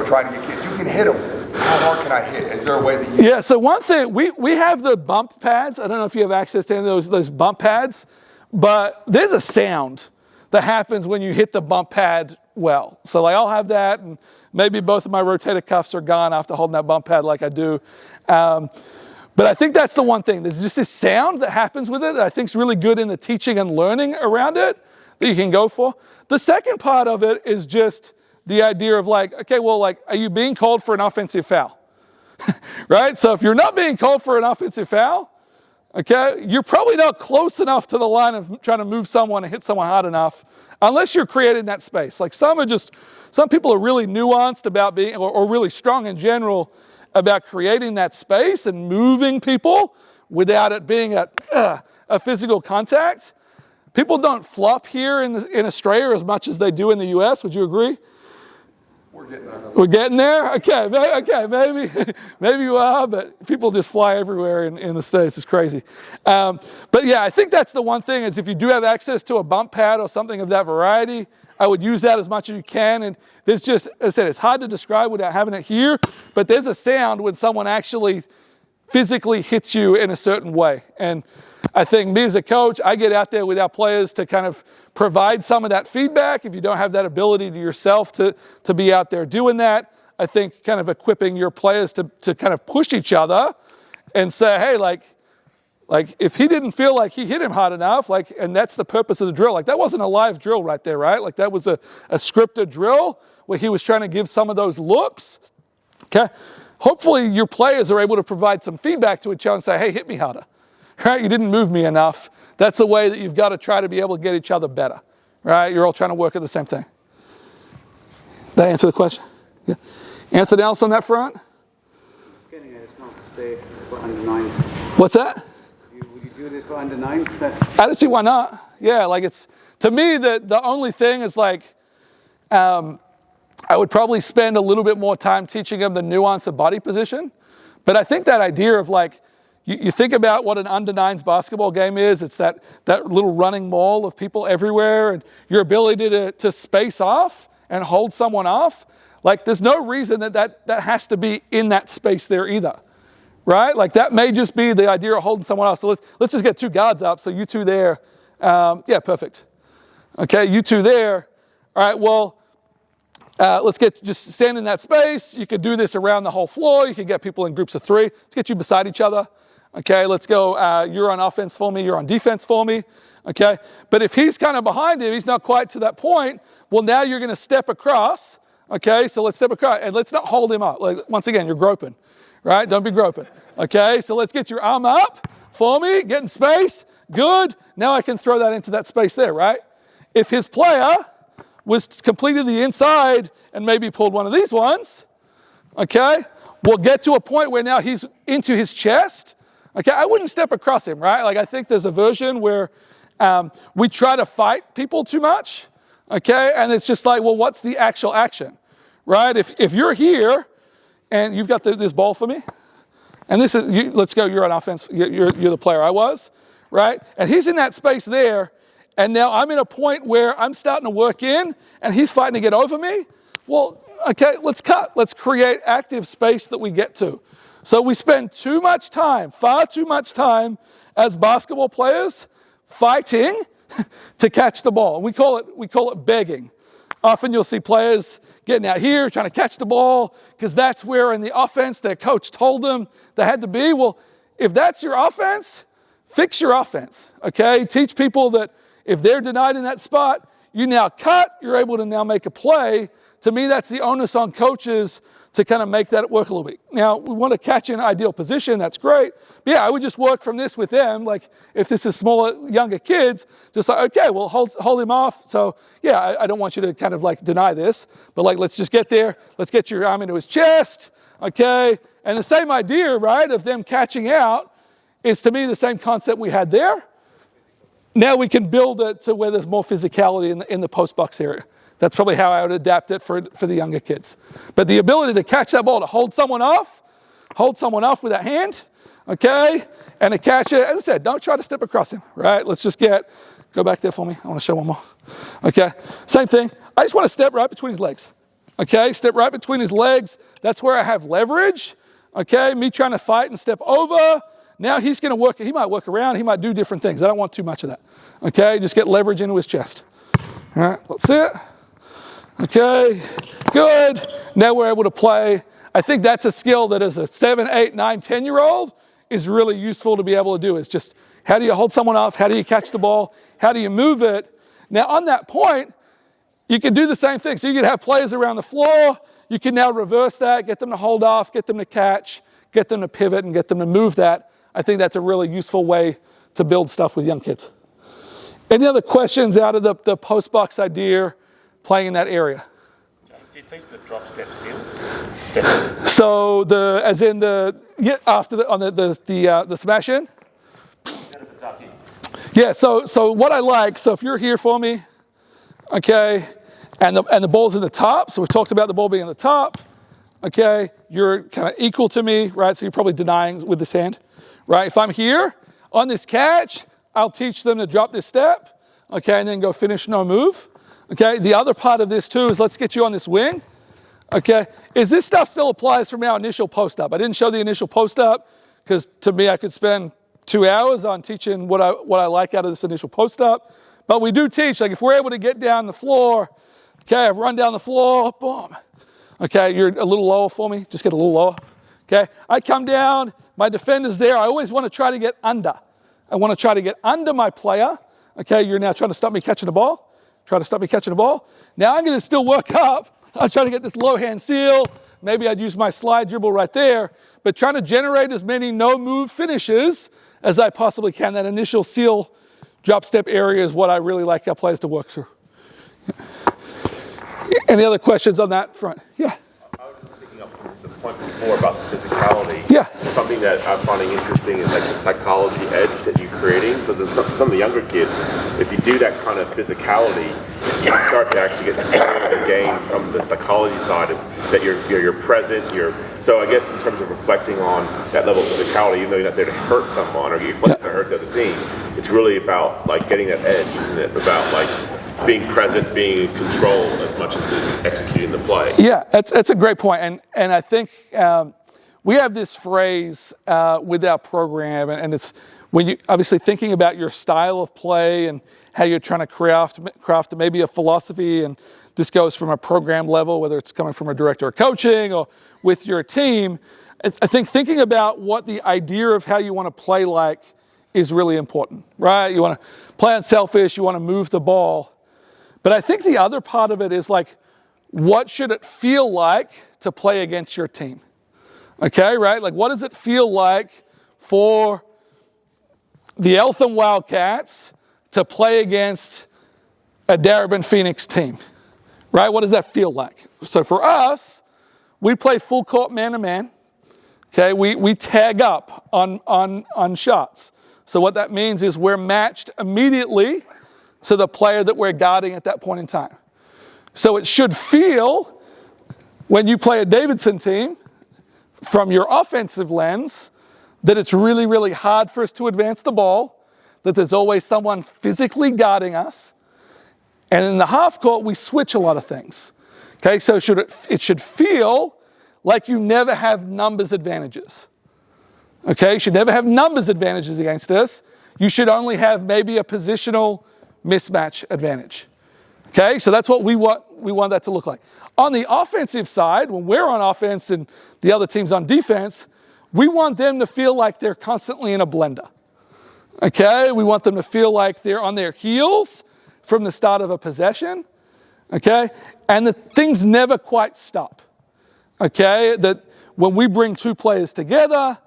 trying to get kids, you can hit them. How hard can I hit? Is there a way that you... Yeah, so one thing, we have the bump pads. I don't know if you have access to any of those bump pads, but there's a sound that happens when you hit the bump pad well. So like I'll have that, and maybe both of my rotator cuffs are gone after holding that bump pad like I do. But I think that's the one thing. There's just this sound that happens with it that I think is really good in the teaching and learning around it that you can go for. The second part of it is just the idea of like, okay, well, like, are you being called for an offensive foul? Right? So if you're not being called for an offensive foul, okay, you're probably not close enough to the line of trying to move someone and hit someone hard enough, unless you're creating that space. Like some people are really nuanced about being, or really strong in general about creating that space and moving people without it being a physical contact. People don't flop here in Australia as much as they do in the US. Would you agree? We're getting there. We're getting there? Okay, maybe you are, but people just fly everywhere in the States. It's crazy. But yeah, I think that's the one thing is if you do have access to a bump pad or something of that variety, I would use that as much as you can. And there's just, as I said, it's hard to describe without having it here, but there's a sound when someone actually physically hits you in a certain way. And I think me as a coach, I get out there with our players to kind of provide some of that feedback. If you don't have that ability to yourself to be out there doing that, I think kind of equipping your players to kind of push each other and say, hey, like if he didn't feel like he hit him hard enough, and that's the purpose of the drill. Like that wasn't a live drill right there, right? Like that was a scripted drill where he was trying to give some of those looks. Okay. Hopefully your players are able to provide some feedback to each other and say, hey, hit me harder. Right? You didn't move me enough. That's the way that you've got to try to be able to get each other better. Right? You're all trying to work at the same thing. That answer the question? Yeah. Anything else on that front? Just getting it, it's not safe for under nines. What's that? Would you do this for under nines? I don't see why not. Yeah, like it's, to me, the only thing is like, I would probably spend a little bit more time teaching them the nuance of body position. But I think that idea of like, you think about what an under-9s basketball game is. It's that little running mall of people everywhere, and your ability to space off and hold someone off. Like, there's no reason that has to be in that space there either, right? Like, that may just be the idea of holding someone off. So let's just get 2 guards up. So you 2 there. Yeah, perfect. Okay, you 2 there. All right, well, let's just stand in that space. You could do this around the whole floor. You can get people in groups of 3. Let's get you beside each other. Okay, let's go. You're on offense for me. You're on defense for me. Okay, but if he's kind of behind him, he's not quite to that point. Well, now you're going to step across. Okay, so let's step across and let's not hold him up. Like, once again, you're groping, right? Don't be groping. Okay, so let's get your arm up for me. Get in space. Good. Now I can throw that into that space there, right? If his player was completed the inside and maybe pulled one of these ones, okay, we'll get to a point where now he's into his chest. Okay, I wouldn't step across him, right? Like, I think there's a version where we try to fight people too much, okay? And it's just like, well, what's the actual action, right? If you're here and you've got this ball for me, and this is, let's go, you're on offense, you're the player I was, right? And he's in that space there, and now I'm in a point where I'm starting to work in, and he's fighting to get over me. Well, okay, let's cut. Let's create active space that we get to. So we spend too much time, far too much time as basketball players fighting to catch the ball. We call it begging. Often you'll see players getting out here trying to catch the ball because that's where in the offense their coach told them they had to be. Well, if that's your offense, fix your offense, okay? Teach people that if they're denied in that spot, you now cut, you're able to now make a play. To me, that's the onus on coaches to kind of make that work a little bit. Now, we want to catch in an ideal position. That's great. But yeah, I would just work from this with them. Like, if this is smaller, younger kids, just like, okay, well, hold him off. So, yeah, I don't want you to kind of like deny this. But like, let's just get there. Let's get your arm into his chest. Okay. And the same idea, right, of them catching out is to me the same concept we had there. Now we can build it to where there's more physicality in the post box area. That's probably how I would adapt it for the younger kids. But the ability to catch that ball, to hold someone off with that hand, okay, and to catch it. As I said, don't try to step across him, right? Let's just go back there for me. I want to show one more. Okay, same thing. I just want to step right between his legs, okay? Step right between his legs. That's where I have leverage, okay? Me trying to fight and step over. Now he's going to work. He might work around. He might do different things. I don't want too much of that, okay? Just get leverage into his chest. All right, let's see it. Okay, good. Now we're able to play. I think that's a skill that as a 7, 8, 9, 10-year-old is really useful to be able to do. It's just, how do you hold someone off? How do you catch the ball? How do you move it? Now on that point, you can do the same thing. So you can have players around the floor. You can now reverse that, get them to hold off, get them to catch, get them to pivot, and get them to move that. I think that's a really useful way to build stuff with young kids. Any other questions out of the post-box idea? Playing in that area. So you teach the drop step seal? So after the smash in? Yeah, so what I like, so if you're here for me, okay, and the ball's in the top, so we've talked about the ball being in the top, okay, you're kind of equal to me, right? So you're probably denying with this hand, right? If I'm here on this catch, I'll teach them to drop this step, okay, and then go finish no move. Okay, the other part of this too is let's get you on this wing. Okay, is this stuff still applies from our initial post-up? I didn't show the initial post-up because to me I could spend 2 hours on teaching what I like out of this initial post-up. But we do teach, like if we're able to get down the floor, okay, I've run down the floor, boom. Okay, you're a little lower for me, just get a little lower. Okay, I come down, my defender's there. I always want to try to get under. I want to try to get under my player. Okay, you're now trying to stop me catching the ball. Try to stop me catching the ball. Now I'm going to still work up. I'll try to get this low hand seal. Maybe I'd use my slide dribble right there. But trying to generate as many no move finishes as I possibly can. That initial seal drop step area is what I really like our players to work through. Any other questions on that front? Yeah. I was just picking up the point before about the physicality. Yeah. Something that I'm finding interesting is like the psychology edge that you're creating. Because some of the younger kids, if you do that kind of physicality, you can start to actually get the game from the psychology side of that you're present. So I guess in terms of reflecting on that level of physicality, even though you're not there to hurt someone or you're to hurt the other team, it's really about like getting that edge, isn't it? About like being present, being in control as much as it's executing the play. Yeah, that's a great point. And I think we have this phrase with our program, and it's when you obviously thinking about your style of play and how you're trying to craft maybe a philosophy, and this goes from a program level, whether it's coming from a director of coaching or with your team. I think thinking about what the idea of how you want to play like is really important, right? You want to play unselfish, you want to move the ball. But I think the other part of it is like, what should it feel like to play against your team? Okay, right? Like, what does it feel like for the Eltham Wildcats to play against a Darebin Phoenix team? Right? What does that feel like? So for us, we play full court man-to-man. Okay, we tag up on shots. So what that means is we're matched immediately to the player that we're guarding at that point in time. So it should feel, when you play a Davidson team, from your offensive lens, that it's really, really hard for us to advance the ball, that there's always someone physically guarding us. And in the half court, we switch a lot of things. Okay, so it should feel like you never have numbers advantages. Okay, you should never have numbers advantages against us. You should only have maybe a positional mismatch advantage. Okay, so that's what we want that to look like. On the offensive side, when we're on offense and the other team's on defense, we want them to feel like they're constantly in a blender. Okay, we want them to feel like they're on their heels from the start of a possession. Okay, and that things never quite stop. Okay, that when we bring two players together,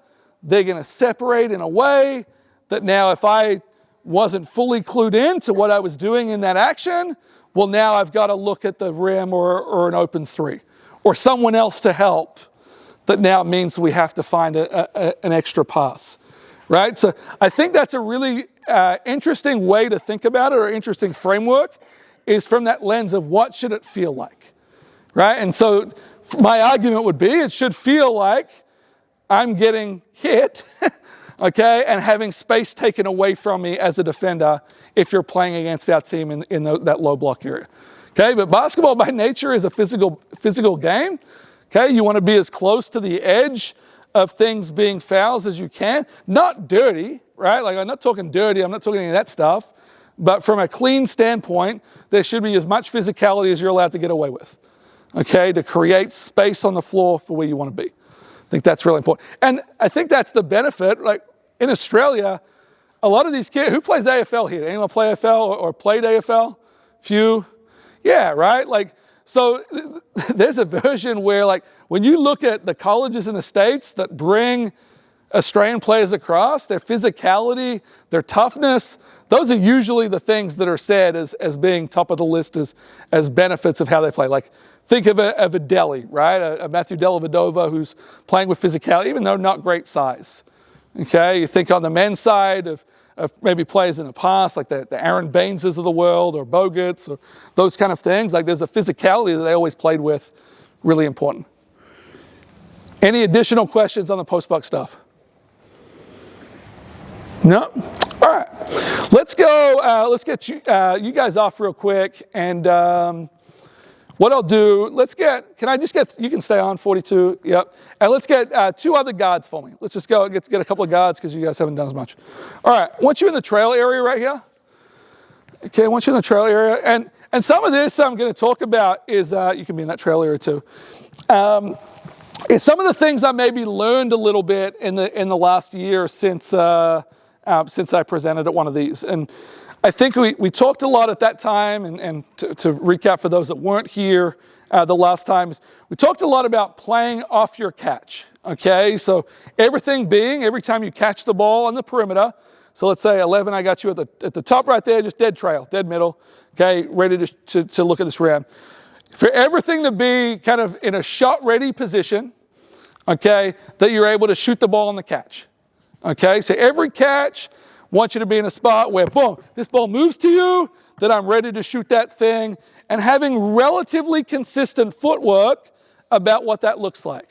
they're going to separate in a way that now if I wasn't fully clued in to what I was doing in that action, well, now I've got to look at the rim or an open three or someone else to help. That now means we have to find an extra pass, right? So I think that's a really interesting way to think about it, or interesting framework, is from that lens of what should it feel like, right? And so my argument would be it should feel like I'm getting hit, okay, and having space taken away from me as a defender if you're playing against our team in that low block area. Okay, but basketball by nature is a physical game. Okay, you want to be as close to the edge of things being fouls as you can. Not dirty, right? Like, I'm not talking dirty, I'm not talking any of that stuff. But from a clean standpoint, there should be as much physicality as you're allowed to get away with. Okay, to create space on the floor for where you want to be. I think that's really important. And I think that's the benefit. Like in Australia, a lot of these kids, who plays AFL here? Anyone play AFL or played AFL? Few? Yeah, right? Like, so there's a version where, like, when you look at the colleges in the States that bring Australian players across, their physicality, their toughness, those are usually the things that are said as being top of the list as benefits of how they play. Like, think of a Delhi, right? A Matthew Dellavedova who's playing with physicality, even though not great size. Okay, you think on the men's side of maybe players in the past, like the Aaron Baineses of the world or Bogut's or those kind of things. Like, there's a physicality that they always played with, really important. Any additional questions on the post-buck stuff? No? All right. Let's go. Let's get you guys off real quick. And what I'll do, can I just get, you can stay on 42. Yep. And let's get two other guards for me. Let's just go get a couple of guards because you guys haven't done as much. All right. Once you're in the trail area right here. Okay. Once you're in the trail area. And some of this I'm going to talk about is, you can be in that trail area too. Is some of the things I maybe learned a little bit in the last year since I presented at one of these. And I think we talked a lot at that time, and to recap for those that weren't here the last time, we talked a lot about playing off your catch, okay? So every time you catch the ball on the perimeter, so let's say 11, I got you at the top right there, just dead trail, dead middle, okay, ready to look at this rim. For everything to be kind of in a shot-ready position, okay, that you're able to shoot the ball on the catch. Okay, so every catch, I want you to be in a spot where, boom, this ball moves to you, that I'm ready to shoot that thing, and having relatively consistent footwork about what that looks like.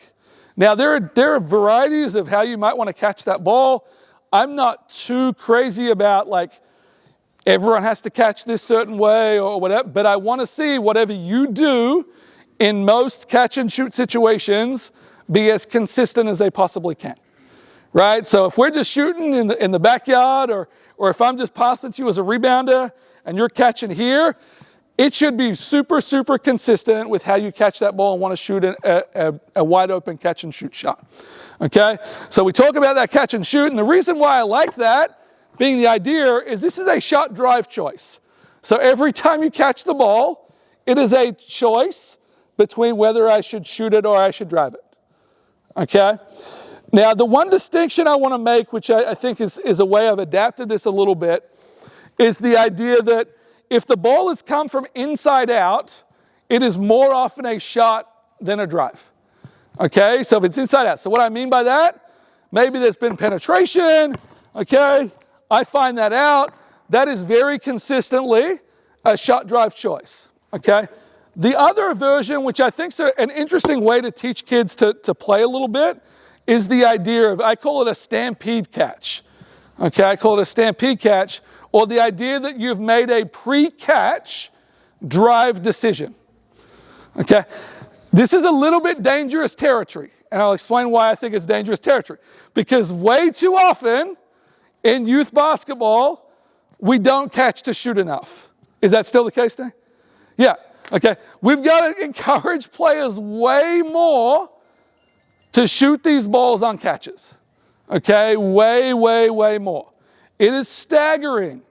Now, there are varieties of how you might want to catch that ball. I'm not too crazy about, like, everyone has to catch this certain way or whatever, but I want to see whatever you do in most catch and shoot situations be as consistent as they possibly can, right? So if we're just shooting in the backyard, or if I'm just passing to you as a rebounder and you're catching here, it should be super, super consistent with how you catch that ball and want to shoot a wide open catch and shoot shot, okay? So we talk about that catch and shoot, and the reason why I like that being the idea is this is a shot drive choice. So every time you catch the ball, it is a choice between whether I should shoot it or I should drive it, okay? Now, the one distinction I want to make, which I think is a way I've adapted this a little bit, is the idea that if the ball has come from inside out, it is more often a shot than a drive, okay? So if it's inside out. So what I mean by that, maybe there's been penetration, okay? I find that out. That is very consistently a shot drive choice, okay? The other version, which I think is an interesting way to teach kids to play a little bit, is the idea of, I call it a stampede catch, okay? I call it a stampede catch, or the idea that you've made a pre-catch drive decision, okay? This is a little bit dangerous territory, and I'll explain why I think it's dangerous territory. Because way too often in youth basketball, we don't catch to shoot enough. Is that still the case today? Yeah, okay. We've got to encourage players way more to shoot these balls on catches, okay? Way, way, way more. It is staggering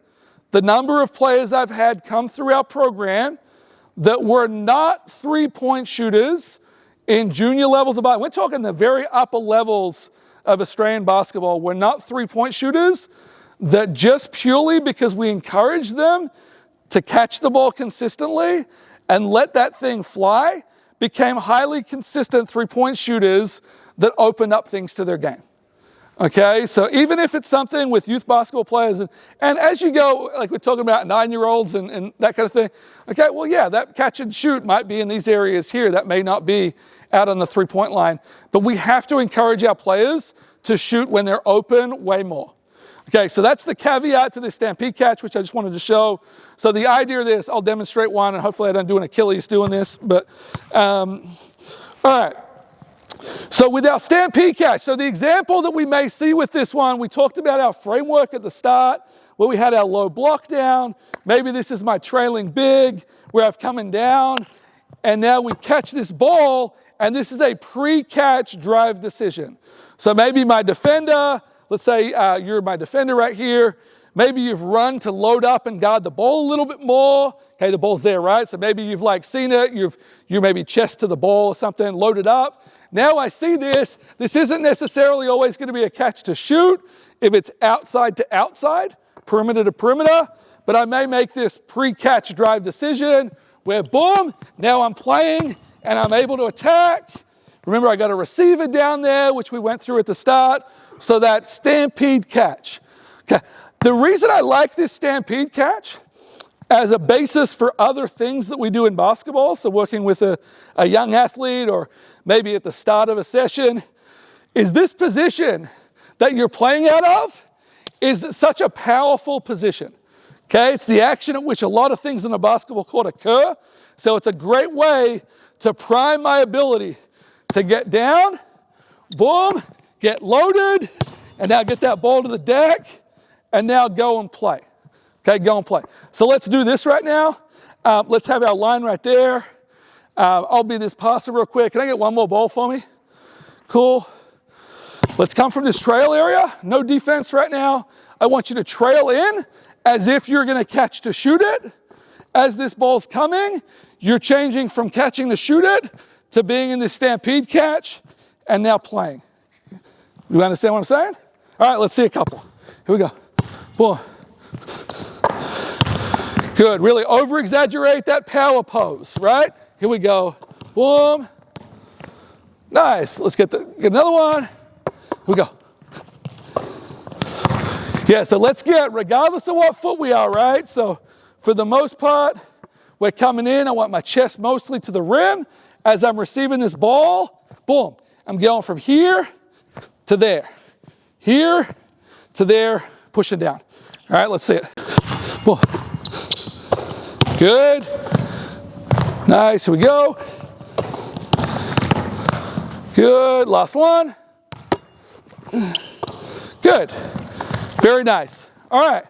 the number of players I've had come through our program that were not three-point shooters in junior levels of basketball. We're talking the very upper levels of Australian basketball. We're not three-point shooters that just purely because we encourage them to catch the ball consistently and let that thing fly became highly consistent three-point shooters that opened up things to their game. Okay, so even if it's something with youth basketball players, and as you go, like we're talking about 9-year-olds and that kind of thing, okay, well, yeah, that catch and shoot might be in these areas here. That may not be out on the three-point line. But we have to encourage our players to shoot when they're open way more. Okay, so that's the caveat to this stampede catch, which I just wanted to show. So the idea of this, I'll demonstrate one, and hopefully I don't do an Achilles doing this. But, all right. So with our stampede catch, so the example that we may see with this one, we talked about our framework at the start, where we had our low block down. Maybe this is my trailing big, where I've coming down, and now we catch this ball, and this is a pre-catch drive decision. So maybe my defender, let's say you're my defender right here. Maybe you've run to load up and guard the ball a little bit more. Okay, the ball's there, right? So maybe you've like seen it. You're maybe chest to the ball or something, loaded up. Now I see this. This isn't necessarily always going to be a catch to shoot if it's outside to outside, perimeter to perimeter. But I may make this pre-catch drive decision where, boom, now I'm playing and I'm able to attack. Remember, I got a receiver down there, which we went through at the start. So that stampede catch. Okay. The reason I like this stampede catch as a basis for other things that we do in basketball, so working with a young athlete or maybe at the start of a session, is this position that you're playing out of is such a powerful position. Okay, it's the action at which a lot of things in the basketball court occur. So it's a great way to prime my ability to get down, boom, get loaded, and now get that ball to the deck, and now go and play. Okay, go and play. So let's do this right now. Let's have our line right there. I'll be this passer real quick. Can I get one more ball for me? Cool. Let's come from this trail area. No defense right now. I want you to trail in as if you're going to catch to shoot it. As this ball's coming, you're changing from catching to shoot it to being in this stampede catch and now playing. You understand what I'm saying? All right, let's see a couple. Here we go. Boom. Good. Really over-exaggerate that power pose, right? Here we go. Boom. Nice. Let's get another one. Here we go. Yeah, so let's get, regardless of what foot we are, right? So for the most part, we're coming in. I want my chest mostly to the rim. As I'm receiving this ball, boom, I'm going from here to there. Here to there, pushing down. All right, let's see it. Boom. Good. Nice, here we go. Good, last one. Good. Very nice. All right,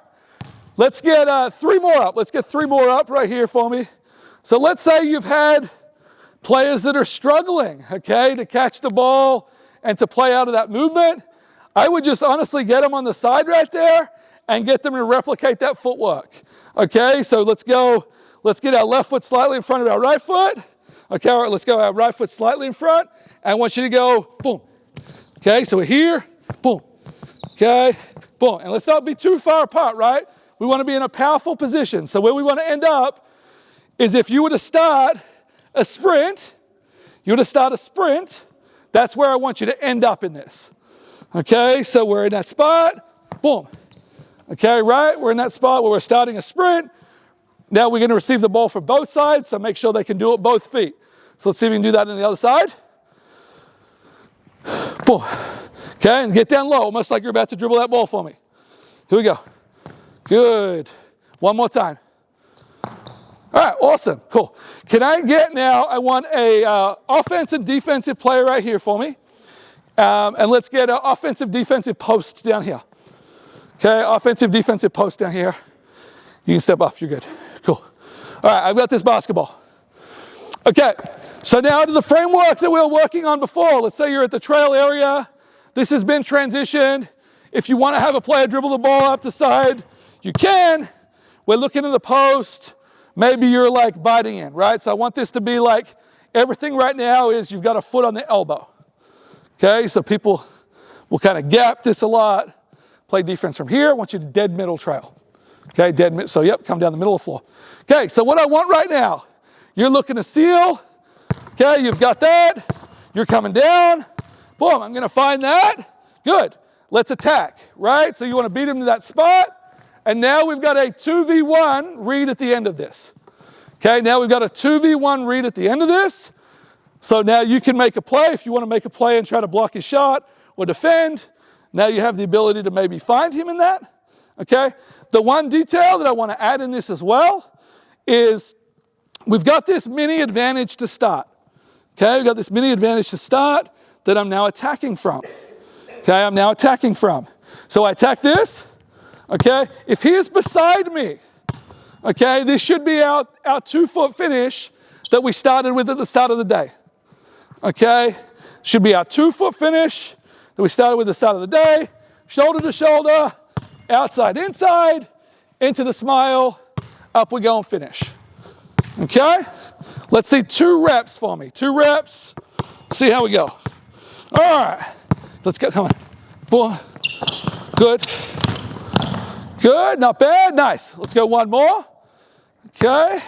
let's get 3 more up. Let's get 3 more up right here for me. So let's say you've had players that are struggling, okay, to catch the ball and to play out of that movement. I would just honestly get them on the side right there and get them to replicate that footwork. Okay, so let's go. Let's get our left foot slightly in front of our right foot. Okay, all right, let's go our right foot slightly in front. I want you to go, boom. Okay, so we're here, boom. Okay, boom. And let's not be too far apart, right? We want to be in a powerful position. So where we want to end up is if you were to start a sprint, that's where I want you to end up in this. Okay, so we're in that spot, boom. Okay, right? We're in that spot where we're starting a sprint. Now we're going to receive the ball from both sides, so make sure they can do it both feet. So let's see if we can do that on the other side. Boom. Okay, and get down low, almost like you're about to dribble that ball for me. Here we go. Good. One more time. All right, awesome, cool. Can I get now, I want a offensive defensive player right here for me. And let's get an offensive defensive post down here. Okay, offensive defensive post down here. You can step off, you're good. Cool. All right, I've got this basketball. Okay, so now to the framework that we were working on before. Let's say you're at the trail area. This has been transitioned. If you want to have a player dribble the ball up the side, you can. We're looking at the post. Maybe you're like biting in, right? So I want this to be like, everything right now is you've got a foot on the elbow. Okay, so people will kind of gap this a lot. Play defense from here. I want you to dead middle trail. Okay, dead mid. So yep, come down the middle of the floor. Okay, so what I want right now, you're looking to seal. Okay, you've got that. You're coming down. Boom, I'm going to find that. Good. Let's attack, right? So you want to beat him to that spot. And now we've got a 2v1 read at the end of this. Okay, now we've got a 2v1 read at the end of this. So now you can make a play. If you want to make a play and try to block his shot or defend, now you have the ability to maybe find him in that. Okay, the one detail that I want to add in this as well is we've got this mini advantage to start. Okay, we've got this mini advantage to start that I'm now attacking from. Okay, I'm now attacking from. So I attack this. Okay, if he is beside me, okay, this should be our 2-foot finish that we started with at the start of the day. Okay, should be our 2-foot finish that we started with at the start of the day. Shoulder to shoulder, outside, inside, into the smile, up we go and finish. Okay, let's see 2 reps for me. 2 reps, see how we go. All right, let's go, come on. Boom, good. Good, not bad, nice. Let's go 1 more. Okay.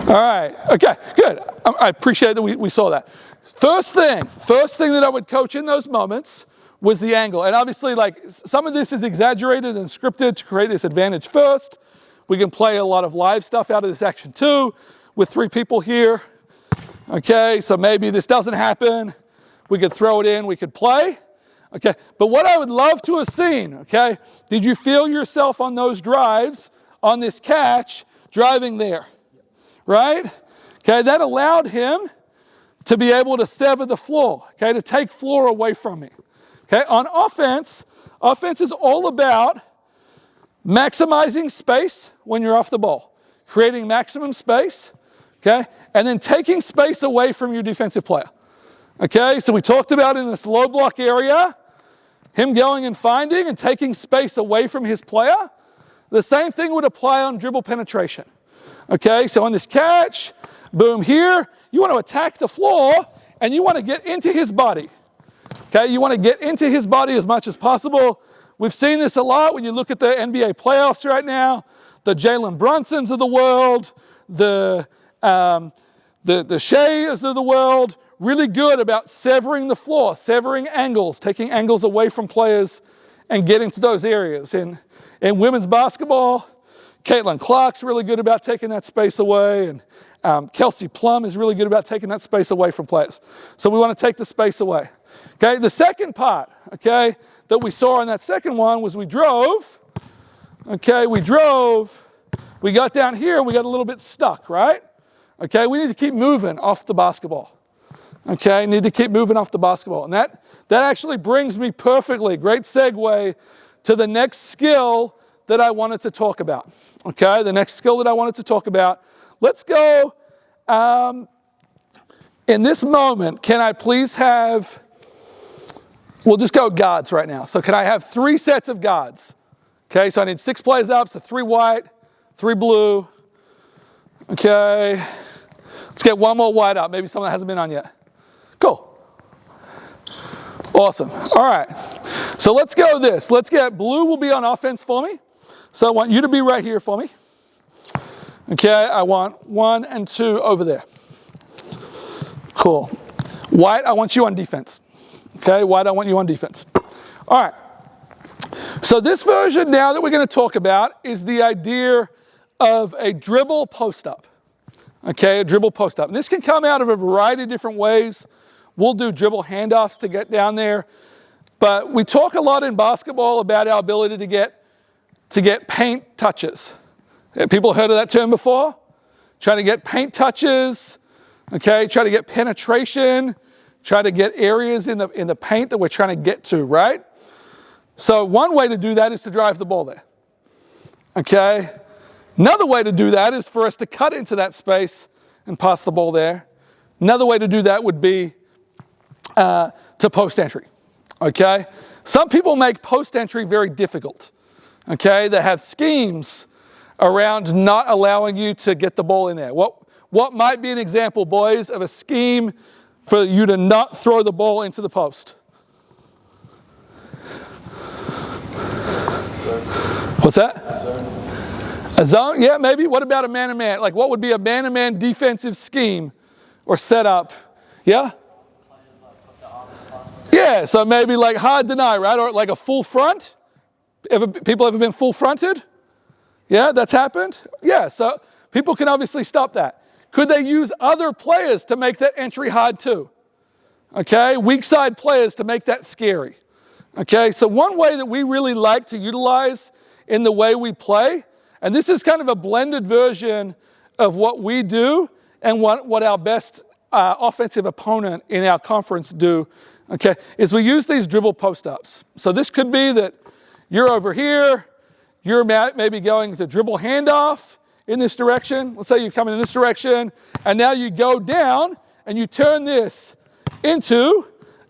All right, okay, good. I appreciate that we saw that. First thing that I would coach in those moments was the angle. And obviously, like, some of this is exaggerated and scripted to create this advantage first. We can play a lot of live stuff out of this action too, with 3 people here. Okay, so maybe this doesn't happen. We could throw it in, we could play. Okay, but what I would love to have seen, okay, did you feel yourself on those drives, on this catch, driving there? Right? Okay, that allowed him to be able to sever the floor, okay, to take floor away from me. Okay, on offense is all about maximizing space when you're off the ball, creating maximum space, okay, and then taking space away from your defensive player. Okay, so we talked about in this low block area, him going and finding and taking space away from his player. The same thing would apply on dribble penetration. Okay, so on this catch, boom here, you want to attack the floor and you want to get into his body. Okay, you want to get into his body as much as possible we've seen this a lot when you look at the NBA playoffs right now. The Jalen Brunsons of the world, the Sheas of the world, really good about severing the floor, severing angles, taking angles away from players and getting to those areas. In women's basketball, Caitlin Clark's really good about taking that space away, and Kelsey Plum is really good about taking that space away from players. So we want to take the space away. Okay, the second part, okay, that we saw in that second one was we drove. Okay, we got down here and we got a little bit stuck, right? Okay, we need to keep moving off the basketball. Okay, need to keep moving off the basketball. And that actually brings me perfectly, great segue to the next skill that I wanted to talk about. Okay, the next skill that I wanted to talk about. Let's go, in this moment, can I please have, we'll just go guards right now. So can I have 3 sets of guards? Okay, so I need 6 players up, so 3 white, 3 blue. Okay, let's get 1 more white up, maybe someone that hasn't been on yet. Cool. Awesome. All right, so let's go this. Let's get blue will be on offense for me. So I want you to be right here for me. Okay, I want 1 and 2 over there. Cool. White, I want you on defense. Okay, white, I want you on defense. All right. So this version now that we're going to talk about is the idea of a dribble post-up. Okay, a dribble post-up. And this can come out of a variety of different ways. We'll do dribble handoffs to get down there. But we talk a lot in basketball about our ability to get paint touches. Have people heard of that term before? Trying to get paint touches, okay, try to get penetration, try to get areas in the paint that we're trying to get to, right? So one way to do that is to drive the ball there, okay? Another way to do that is for us to cut into that space and pass the ball there. Another way to do that would be to post entry, okay? Some people make post entry very difficult, okay? They have schemes around not allowing you to get the ball in there. What might be an example, boys, of a scheme for you to not throw the ball into the post? What's that? A zone? Yeah, maybe. What about a man-to-man? Like, what would be a man-to-man defensive scheme or setup? Yeah? Yeah, so maybe like hard deny, right? Or like a full front. People ever been full fronted? Yeah, that's happened? Yeah, so people can obviously stop that. Could they use other players to make that entry hard too? Okay, weak side players to make that scary. Okay, so one way that we really like to utilize in the way we play, and this is kind of a blended version of what we do and what our best offensive opponent in our conference do, okay, is we use these dribble post-ups. So this could be that you're over here, you're maybe going to dribble handoff in this direction. Let's say you're coming in this direction, and now you go down and you turn this into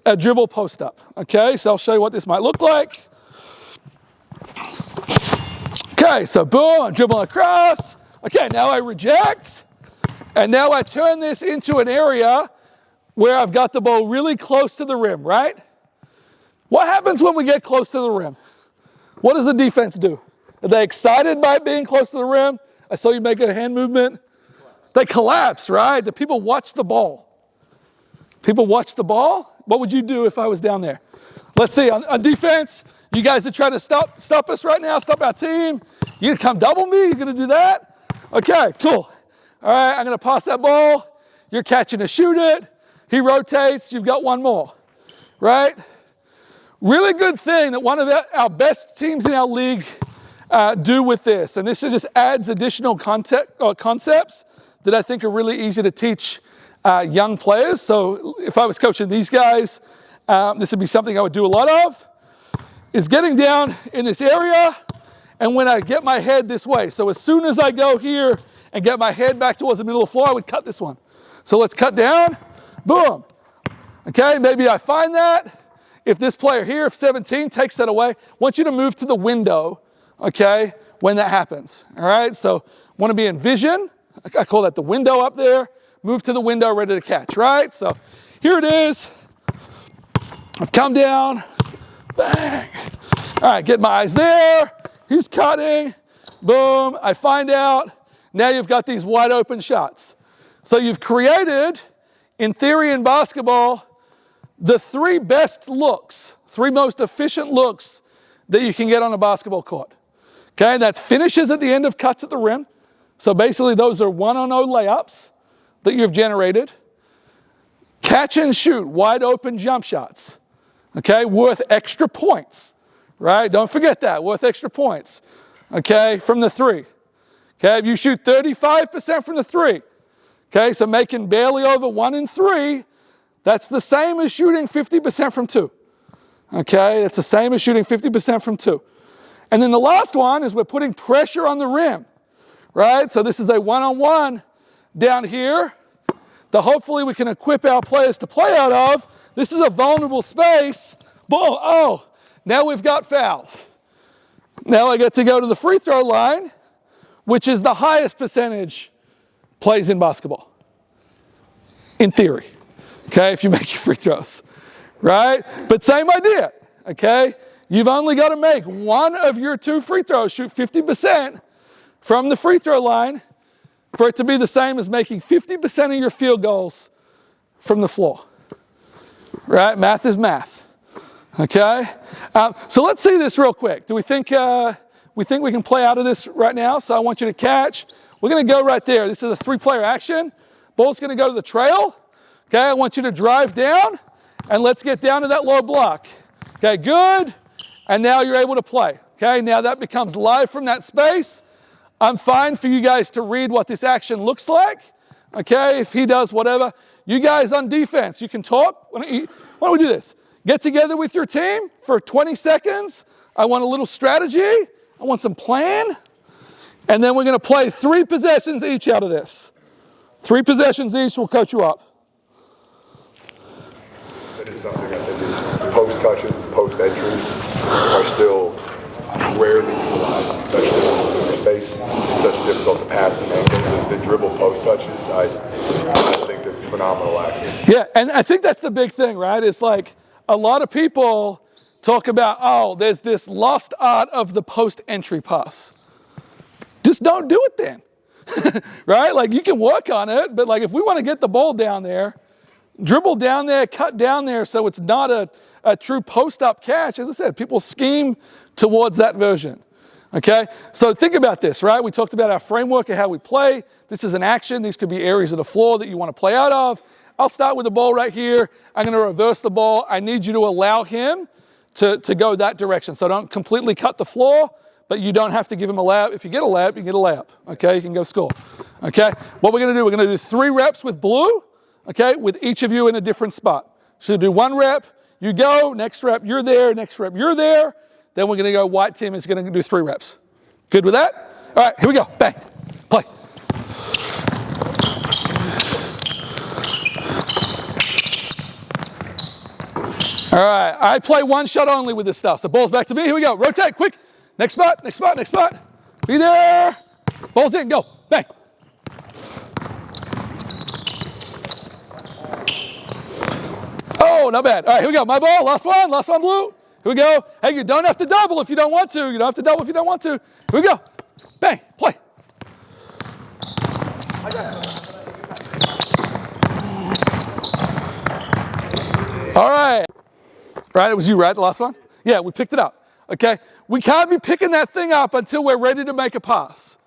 a dribble post-up. Okay, so I'll show you what this might look like. Okay, so boom, I'm dribbling across. Okay, now I reject, and now I turn this into an area where I've got the ball really close to the rim, right? What happens when we get close to the rim? What does the defense do? Are they excited by being close to the rim? I saw you make a hand movement. They collapse, right? The people watch the ball. People watch the ball? What would you do if I was down there? Let's see, on defense, you guys are trying to stop us right now, stop our team. You gonna come double me? You gonna do that? Okay, cool. All right, I'm gonna pass that ball. You're catching to shoot it. He rotates, you've got one more, right? Really good thing that one of our best teams in our league do with this, and this just adds additional concepts that I think are really easy to teach young players. So if I was coaching these guys, this would be something I would do a lot of, is getting down in this area, and when I get my head this way, so as soon as I go here and get my head back towards the middle of the floor, I would cut this one. So let's cut down, boom. Okay, maybe I find that. If this player here, if 17 takes that away, I want you to move to the window, okay, when that happens. All right, so want to be in vision. I call that the window up there. Move to the window, ready to catch, right? So here it is. I've come down, bang, All right, get my eyes there. He's cutting. Boom. I find out. Now you've got these wide open shots. So you've created, in theory in basketball, the 3 best looks, 3 most efficient looks that you can get on a basketball court. Okay, that's finishes at the end of cuts at the rim. So basically those are 1-on-0 layups that you've generated. Catch and shoot, wide open jump shots. Okay, worth extra points, right? Don't forget that, worth extra points. Okay, from the 3. Okay, if you shoot 35% from the 3, okay, so making barely over 1 in 3, that's the same as shooting 50% from 2. Okay, it's the same as shooting 50% from 2. And then the last one is we're putting pressure on the rim, right? So this is a 1-on-1 down here that hopefully we can equip our players to play out of. This is a vulnerable space. Boom, oh, now we've got fouls. Now I get to go to the free throw line, which is the highest percentage plays in basketball, in theory, okay, if you make your free throws, right? But same idea, okay? You've only got to make 1 of your 2 free throws, shoot 50% from the free throw line for it to be the same as making 50% of your field goals from the floor, right? Math is math, okay? So let's see this real quick. Do we think we can play out of this right now? So I want you to catch. We're going to go right there. This is a 3-player action. Ball's going to go to the trail. Okay, I want you to drive down, and let's get down to that low block. Okay, good. And now you're able to play. Okay, now that becomes live from that space. I'm fine for you guys to read what this action looks like. Okay, if he does whatever. You guys on defense, you can talk. Why don't we do this? Get together with your team for 20 seconds. I want a little strategy. I want some plan. And then we're going to play 3 possessions each out of this. 3 possessions each will coach you up. That is something I think is the post touches and post entries are still rarely utilized, especially in the space. It's such difficult to pass and angle. The dribble post touches, I think they're phenomenal actions. Yeah, and I think that's the big thing, right? It's like a lot of people talk about, oh, there's this lost art of the post entry pass. Just don't do it then, right? Like you can work on it, but like if we want to get the ball down there, dribble down there, cut down there so it's not a true post-up catch. As I said, people scheme towards that version, okay? So think about this, right? We talked about our framework of how we play. This is an action. These could be areas of the floor that you want to play out of. I'll start with the ball right here. I'm going to reverse the ball. I need you to allow him to go that direction. So don't completely cut the floor, but you don't have to give him a layup. If you get a layup, you get a layup, okay? You can go score, okay? What we're going to do, we're going to do 3 reps with blue, okay, with each of you in a different spot. So do 1 rep, you go, next rep, you're there, next rep, you're there. Then we're going to go, white team is going to do 3 reps. Good with that? All right, here we go, bang, play. All right, I play 1 shot only with this stuff. So ball's back to me, here we go, rotate, quick. Next spot, next spot, next spot. Be there. Ball's in, go, bang. Oh, not bad. All right, here we go. My ball, last one, blue. Here we go. Hey, you don't have to double if you don't want to. You don't have to double if you don't want to. Here we go. Bang, play. All right. Right, it was you, right, the last one? Yeah, we picked it up, okay? We can't be picking that thing up until we're ready to make a pass,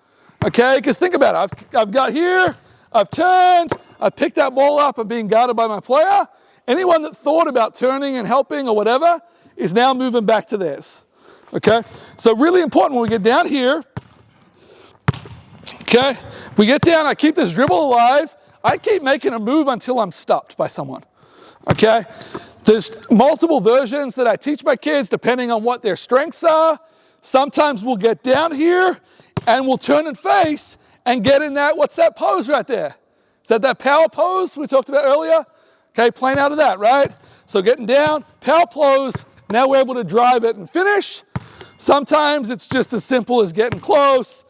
okay? Because think about it. I've got here, I've turned, I've picked that ball up, I'm being guarded by my player. Anyone that thought about turning and helping or whatever is now moving back to theirs, okay? So really important when we get down here, okay? We get down, I keep this dribble alive. I keep making a move until I'm stopped by someone, okay? There's multiple versions that I teach my kids depending on what their strengths are. Sometimes we'll get down here and we'll turn and face and get in that, what's that pose right there? Is that power pose we talked about earlier? Okay, playing out of that, right? So getting down, power pose, now we're able to drive it and finish. Sometimes it's just as simple as getting close,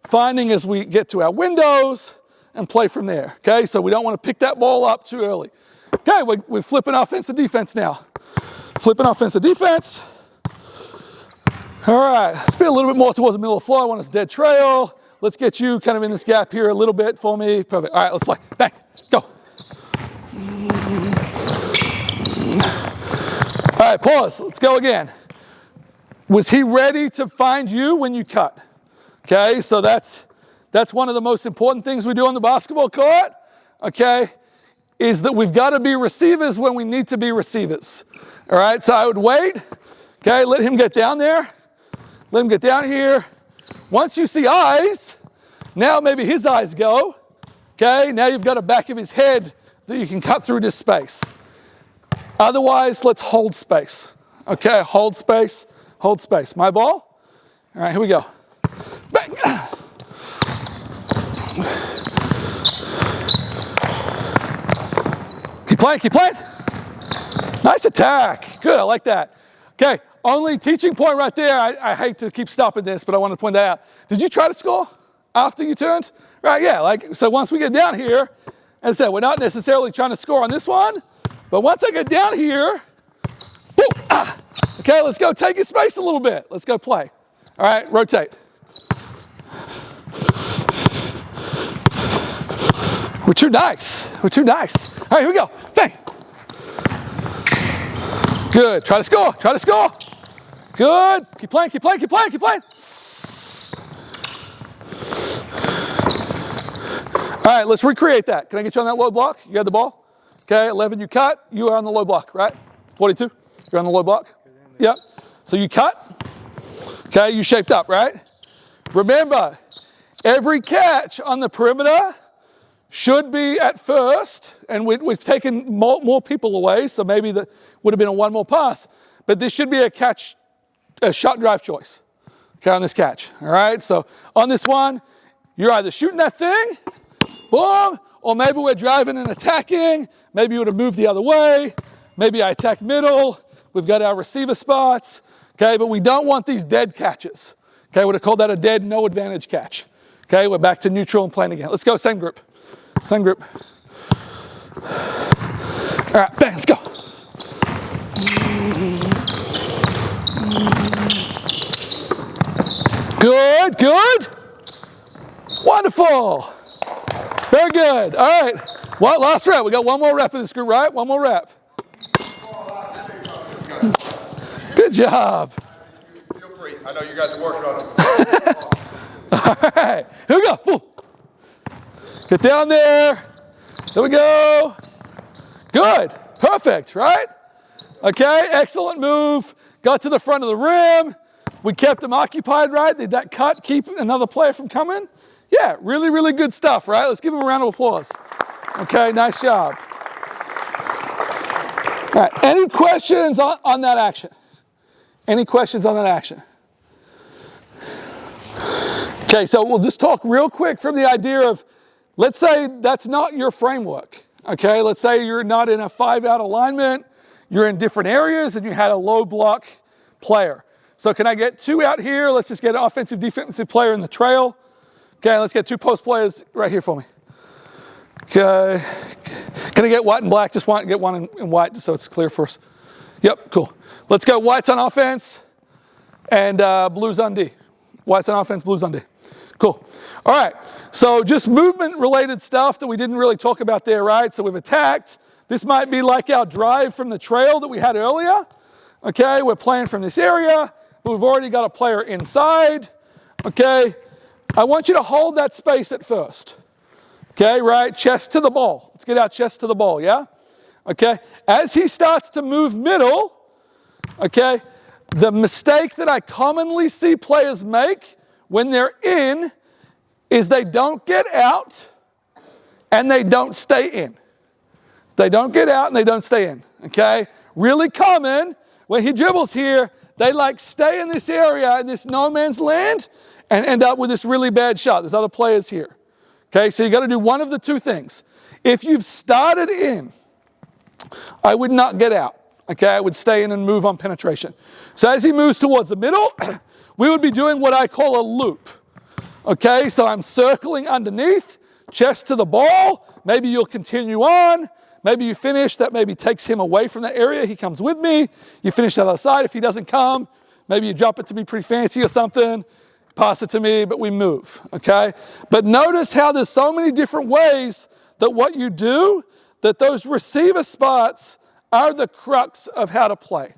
finding as we get to our windows and play from there, okay? So we don't want to pick that ball up too early. Okay, we're flipping offense to defense now. Flipping offense to defense. All right, let's be a little bit more towards the middle of the floor. I want this dead trail. Let's get you kind of in this gap here a little bit for me. Perfect. All right, let's play. Bang. Go. All right, pause. Let's go again. Was he ready to find you when you cut? Okay, so that's one of the most important things we do on the basketball court, okay, is that we've got to be receivers when we need to be receivers. All right, so I would wait. Okay, let him get down there. Let him get down here. Once you see eyes, now maybe his eyes go. Okay, now you've got a back of his head that you can cut through this space. Otherwise, let's hold space. Okay, hold space, hold space. My ball. All right, here we go. Bang. Keep playing, keep playing. Nice attack. Good, I like that. Okay, only teaching point right there. I hate to keep stopping this, but I want to point that out. Did you try to score after you turned? Right, yeah, like, so once we get down here, as I said, we're not necessarily trying to score on this one, but once I get down here, boom, okay, let's go take his space a little bit. Let's go play. All right, rotate. We're too nice. We're too nice. All right, here we go. Bang. Good. Try to score. Try to score. Good. Keep playing, keep playing, keep playing, keep playing. All right, let's recreate that. Can I get you on that low block? You got the ball? Okay, 11, you cut. You are on the low block, right? 42, you're on the low block? Yep. So you cut. Okay, you shaped up, right? Remember, every catch on the perimeter should be at first, and we've taken more people away, so maybe that would have been a one more pass. But this should be a shot drive choice, okay, on this catch. All right, so on this one, you're either shooting that thing, boom, or maybe we're driving and attacking. Maybe you would have moved the other way. Maybe I attack middle. We've got our receiver spots, okay, but we don't want these dead catches. Okay, I would have called that a dead, no advantage catch. Okay, we're back to neutral and playing again. Let's go, same group. Same group. All right, bang, let's go. Good, good. Wonderful. Very good. All right. Well, last rep. We got one more rep in this group, right? One more rep. Good job. Feel free. I know you guys are working on it. All right. Here we go. Ooh. Get down there. There we go. Good. Perfect, right? Okay, excellent move. Got to the front of the rim. We kept them occupied, right? Did that cut keep another player from coming? Yeah, really, really good stuff, right? Let's give him a round of applause. Okay, nice job. All right, any questions on that action? Any questions on that action? Okay, so we'll just talk real quick from the idea of, let's say that's not your framework. Okay, let's say you're not in a 5-out alignment, you're in different areas, and you had a low block player. So can I get 2 out here? Let's just get an offensive, defensive player in the trail. Okay, let's get 2 post players right here for me. Okay, can I get white and black? Just get one in white just so it's clear for us. Yep, cool. Let's go whites on offense and blues on D. Whites on offense, blues on D. Cool. All right, so just movement-related stuff that we didn't really talk about there, right? So we've attacked. This might be like our drive from the trail that we had earlier. Okay, we're playing from this area, but we've already got a player inside. Okay, I want you to hold that space at first. Okay, right? Chest to the ball. Let's get our chest to the ball, yeah? Okay, as he starts to move middle, okay, the mistake that I commonly see players make when they're in is they don't get out and they don't stay in. They don't get out and they don't stay in, okay? Really common, when he dribbles here, they like stay in this area, in this no man's land, and end up with this really bad shot. There's other players here. Okay, so you got to do one of the two things. If you've started in, I would not get out. Okay, I would stay in and move on penetration. So as he moves towards the middle, we would be doing what I call a loop. Okay, so I'm circling underneath, chest to the ball. Maybe you'll continue on. Maybe you finish. That maybe takes him away from that area. He comes with me. You finish that other side. If he doesn't come, Maybe you drop it to me pretty fancy or something, pass it to me, but we move, okay? But notice how there's so many different ways that what you do, that those receiver spots are the crux of how to play,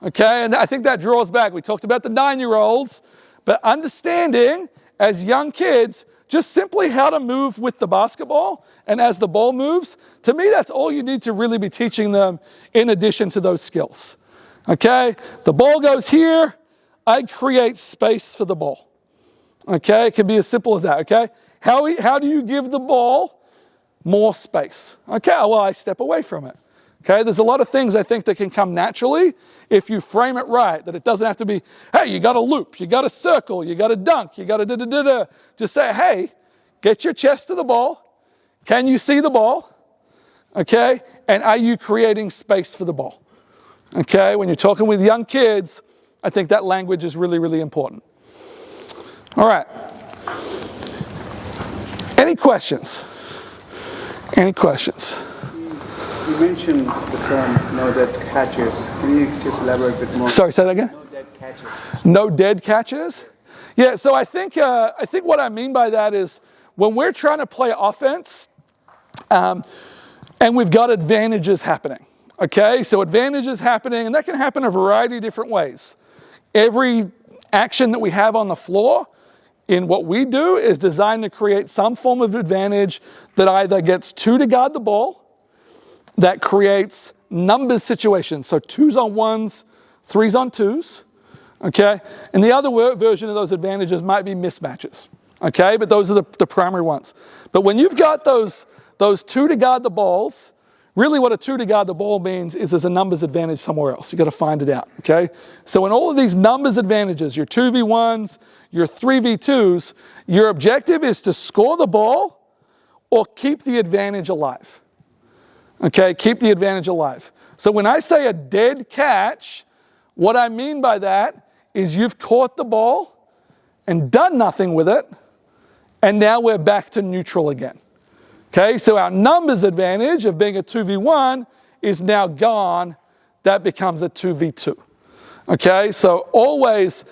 okay? And I think that draws back. We talked about the 9-year-olds, but understanding as young kids just simply how to move with the basketball and as the ball moves, to me, that's all you need to really be teaching them in addition to those skills, okay? The ball goes here, I create space for the ball, okay? It can be as simple as that, okay? How do you give the ball more space? Okay, well, I step away from it, okay? There's a lot of things I think that can come naturally if you frame it right, that it doesn't have to be, hey, you got to loop, you got to circle, you got to dunk, you got to da-da-da-da. Just say, hey, get your chest to the ball. Can you see the ball? Okay, and are you creating space for the ball? Okay, when you're talking with young kids, I think that language is really, really important. All right. Any questions? Any questions? You mentioned the term no dead catches. Can you just elaborate a bit more? Sorry, say that again? No dead catches. No dead catches? Yeah, so I think what I mean by that is when we're trying to play offense and we've got advantages happening, okay? So advantages happening, and that can happen a variety of different ways. Every action that we have on the floor in what we do is designed to create some form of advantage that either gets 2 to guard the ball, that creates numbers situations, so 2s on 1s, 3s on 2s, okay? And the other version of those advantages might be mismatches, okay? But those are the primary ones. But when you've got those 2 to guard the balls, really what a 2 to guard the ball means is there's a numbers advantage somewhere else. You've got to find it out, okay? So in all of these numbers advantages, your 2v1s, your 3v2s, your objective is to score the ball or keep the advantage alive. Okay, keep the advantage alive. So when I say a dead catch, what I mean by that is you've caught the ball and done nothing with it, and now we're back to neutral again. Okay, so our numbers advantage of being a 2v1 is now gone. That becomes a 2v2. Okay, so always,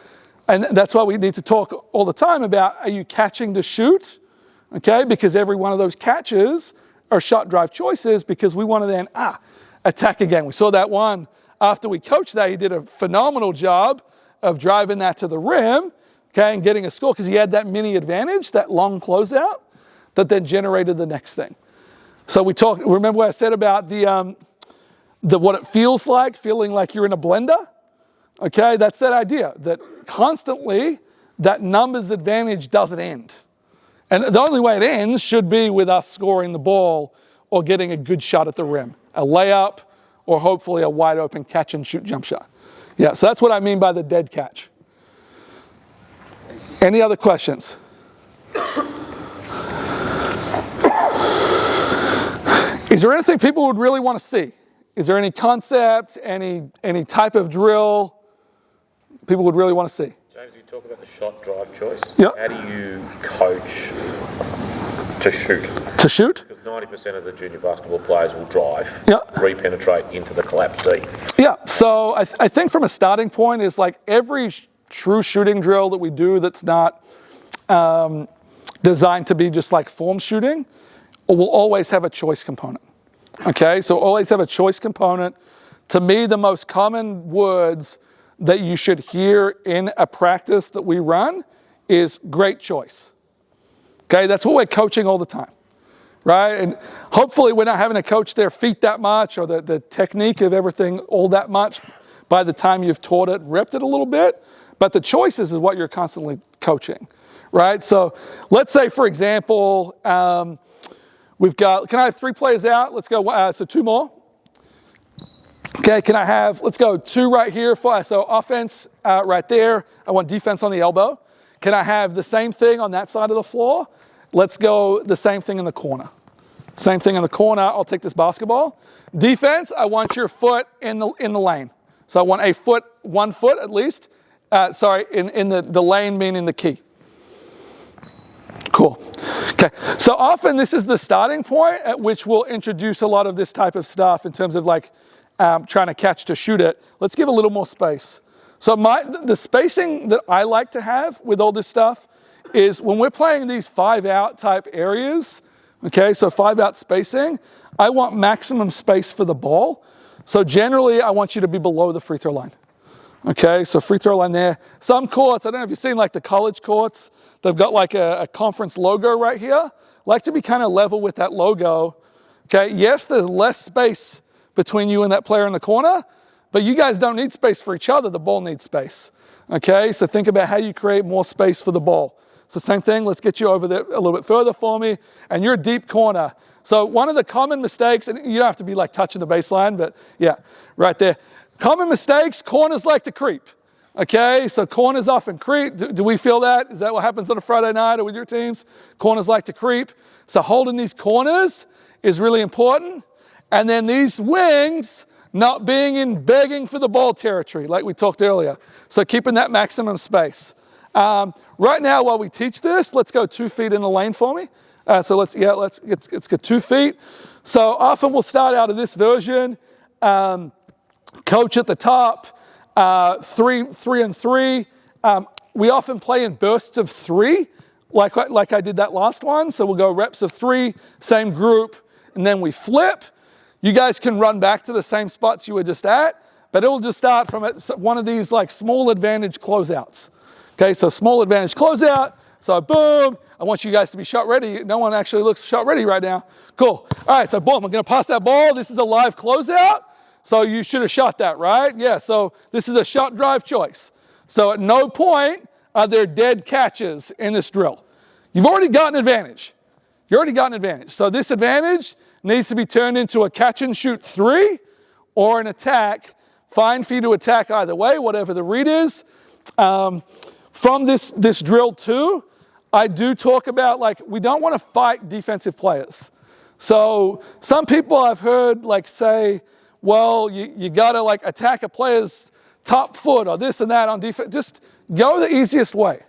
and that's why we need to talk all the time about, are you catching to shoot? Okay, because every one of those catches are shot drive choices because we want to then attack again. We saw that one after we coached that. He did a phenomenal job of driving that to the rim, okay, and getting a score because he had that mini advantage, that long closeout that then generated the next thing. So we talked, remember what I said about the what it feels like, feeling like you're in a blender? Okay, that's that idea that constantly that numbers advantage doesn't end. And the only way it ends should be with us scoring the ball or getting a good shot at the rim, a layup, or hopefully a wide open catch and shoot jump shot. Yeah, so that's what I mean by the dead catch. Any other questions? Is there anything people would really want to see? Is there any concept, any type of drill people would really want to see? James, you talk about the shot drive choice. Yep. How do you coach to shoot? To shoot? Because 90% of the junior basketball players will drive, Yep. re-penetrate into the collapse D. Yeah, so I think from a starting point is like every true shooting drill that we do that's not designed to be just like form shooting will always have a choice component. Okay, so always have a choice component. To me, the most common words that you should hear in a practice that we run is great choice. Okay, that's what we're coaching all the time, right? And hopefully we're not having to coach their feet that much or the technique of everything all that much by the time you've taught it and repped it a little bit. But the choices is what you're constantly coaching, right? So let's say, for example, we've got, can I have 3 players out? Let's go, so 2 more. Okay, can I have, let's go 2 right here. So offense right there. I want defense on the elbow. Can I have the same thing on that side of the floor? Let's go the same thing in the corner. Same thing in the corner. I'll take this basketball. Defense, I want your foot in the lane. So I want a foot, 1 foot at least. In the lane meaning the key. Cool. Okay, so often this is the starting point at which we'll introduce a lot of this type of stuff in terms of like trying to catch to shoot it. Let's give a little more space. So the spacing that I like to have with all this stuff is when we're playing these 5-out type areas, okay, so 5-out spacing, I want maximum space for the ball. So generally, I want you to be below the free throw line. Okay, so free throw line there. Some courts, I don't know if you've seen like the college courts, they've got like a conference logo right here. Like to be kind of level with that logo. Okay, yes, there's less space between you and that player in the corner, but you guys don't need space for each other. The ball needs space. Okay, so think about how you create more space for the ball. So same thing, let's get you over there a little bit further for me. And you're deep corner. So one of the common mistakes, and you don't have to be like touching the baseline, but yeah, right there. Common mistakes, corners like to creep. Okay, so corners often creep. Do we feel that? Is that what happens on a Friday night or with your teams? Corners like to creep. So holding these corners is really important. And then these wings not being in begging for the ball territory, like we talked earlier. So keeping that maximum space. Right now, while we teach this, let's go 2 feet in the lane for me. So let's get 2 feet. So often we'll start out of this version. Coach at the top, 3 and 3. We often play in bursts of 3, like I did that last one. So we'll go reps of 3, same group, and then we flip. You guys can run back to the same spots you were just at, but it will just start from one of these like small advantage closeouts. Okay, so small advantage closeout. So boom, I want you guys to be shot ready. No one actually looks shot ready right now. Cool. All right, so boom, I'm going to pass that ball. This is a live closeout. So you should have shot that, right? Yeah, so this is a shot drive choice. So at no point are there dead catches in this drill. You've already got an advantage. You already got an advantage. So this advantage needs to be turned into a catch and shoot 3 or an attack. Fine for you to attack either way, whatever the read is. From this drill too, I do talk about like we don't want to fight defensive players. So some people I've heard like say, well, you got to like attack a player's top foot or this and that on defense. Just go the easiest way.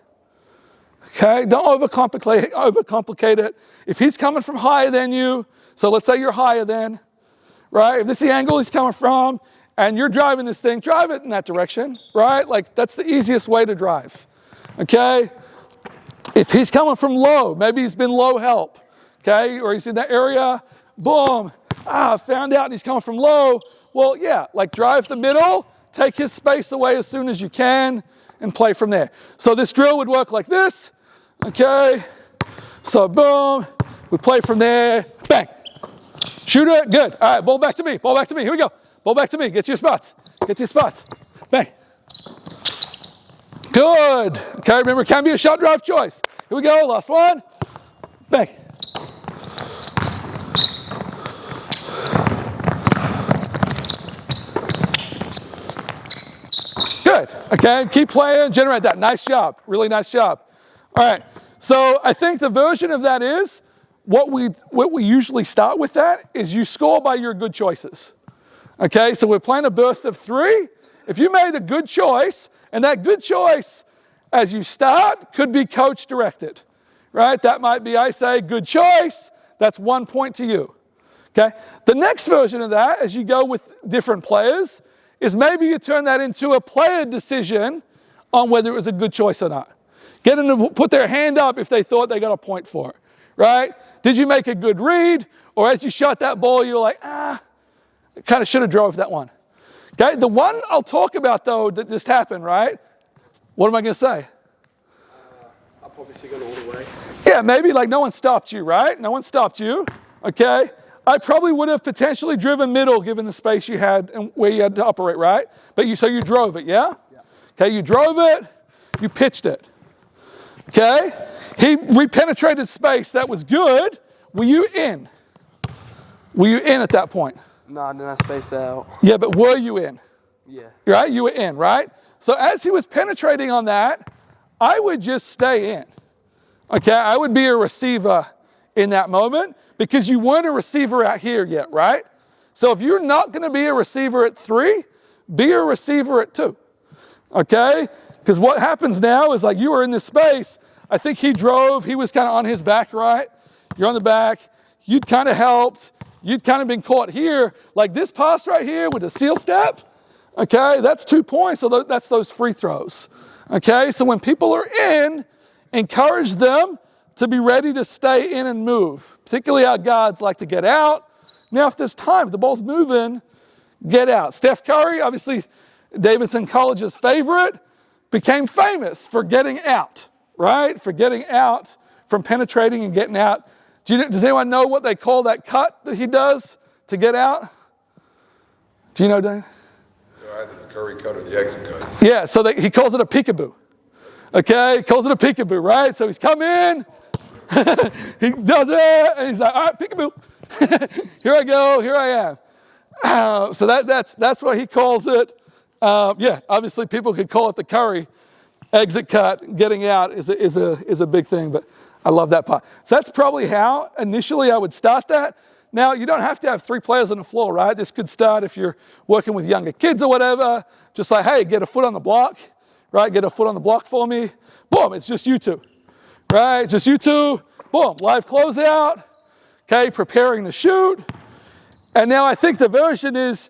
Okay, don't overcomplicate it. If he's coming from higher than you, so let's say you're higher than, right? If this is the angle he's coming from and you're driving this thing, drive it in that direction, right? Like that's the easiest way to drive. Okay? If he's coming from low, maybe he's been low help, okay? Or he's in that area, boom, found out and he's coming from low. Well, yeah, like drive the middle, take his space away as soon as you can, and play from there. So this drill would work like this, okay? So boom, we play from there, bang. Shoot it, good. All right, ball back to me, here we go. Ball back to me, get your spots, bang. Good. Okay, remember, it can be a shot drive choice. Here we go, last one. Bang. Good. Okay, keep playing, generate that. Nice job. Really nice job. All right. So I think the version of that is what we usually start with that is you score by your good choices. Okay, so we're playing a burst of 3. If you made a good choice, and that good choice as you start could be coach directed, right? That might be, I say, good choice. That's 1 point to you. Okay. The next version of that, as you go with different players, is maybe you turn that into a player decision on whether it was a good choice or not. Get them to put their hand up if they thought they got a point for it, right? Did you make a good read? Or as you shot that ball, you're like, kind of should have drove that one. Okay, the one I'll talk about, though, that just happened, right? What am I going to say? I probably should go all the way. Yeah, maybe like no one stopped you, right? No one stopped you, okay? I probably would have potentially driven middle given the space you had and where you had to operate, right? But so you drove it, yeah? Okay, you drove it, you pitched it. Okay? He repenetrated space. That was good. Were you in? Were you in at that point? No, then I spaced out. Yeah, but were you in? Yeah. Right? You were in, right? So as he was penetrating on that, I would just stay in. Okay? I would be a receiver in that moment because you weren't a receiver out here yet, right? So if you're not going to be a receiver at 3, be a receiver at 2. Okay? Because what happens now is like you were in this space. I think he drove. He was kind of on his back, right? You're on the back. You'd kind of helped. You'd kind of been caught here. Like this pass right here with a seal step, Okay, that's 2 points, so that's those free throws. Okay, so when people are in, encourage them to be ready to stay in and move. Particularly our guards like to get out. Now, if there's time, if the ball's moving, get out. Steph Curry, obviously Davidson College's favorite, became famous for getting out, right? For getting out, from penetrating and getting out. Does anyone know what they call that cut that he does to get out? Do you know, Dane? Either the Curry cut or the exit cut. Yeah, so he calls it a peekaboo. Okay, he calls it a peekaboo, right? So he's come in, he does it, and he's like, all right, peekaboo. Here I go, here I am. So that's what he calls it. Yeah, obviously people could call it the Curry exit cut. Getting out is a big thing, but I love that part. So that's probably how initially I would start that. Now, you don't have to have 3 players on the floor, right? This could start if you're working with younger kids or whatever. Just like, hey, get a foot on the block, right? Get a foot on the block for me. Boom, it's just you two, right? Just you two. Boom, live closeout. Okay, preparing to shoot. And now I think the version is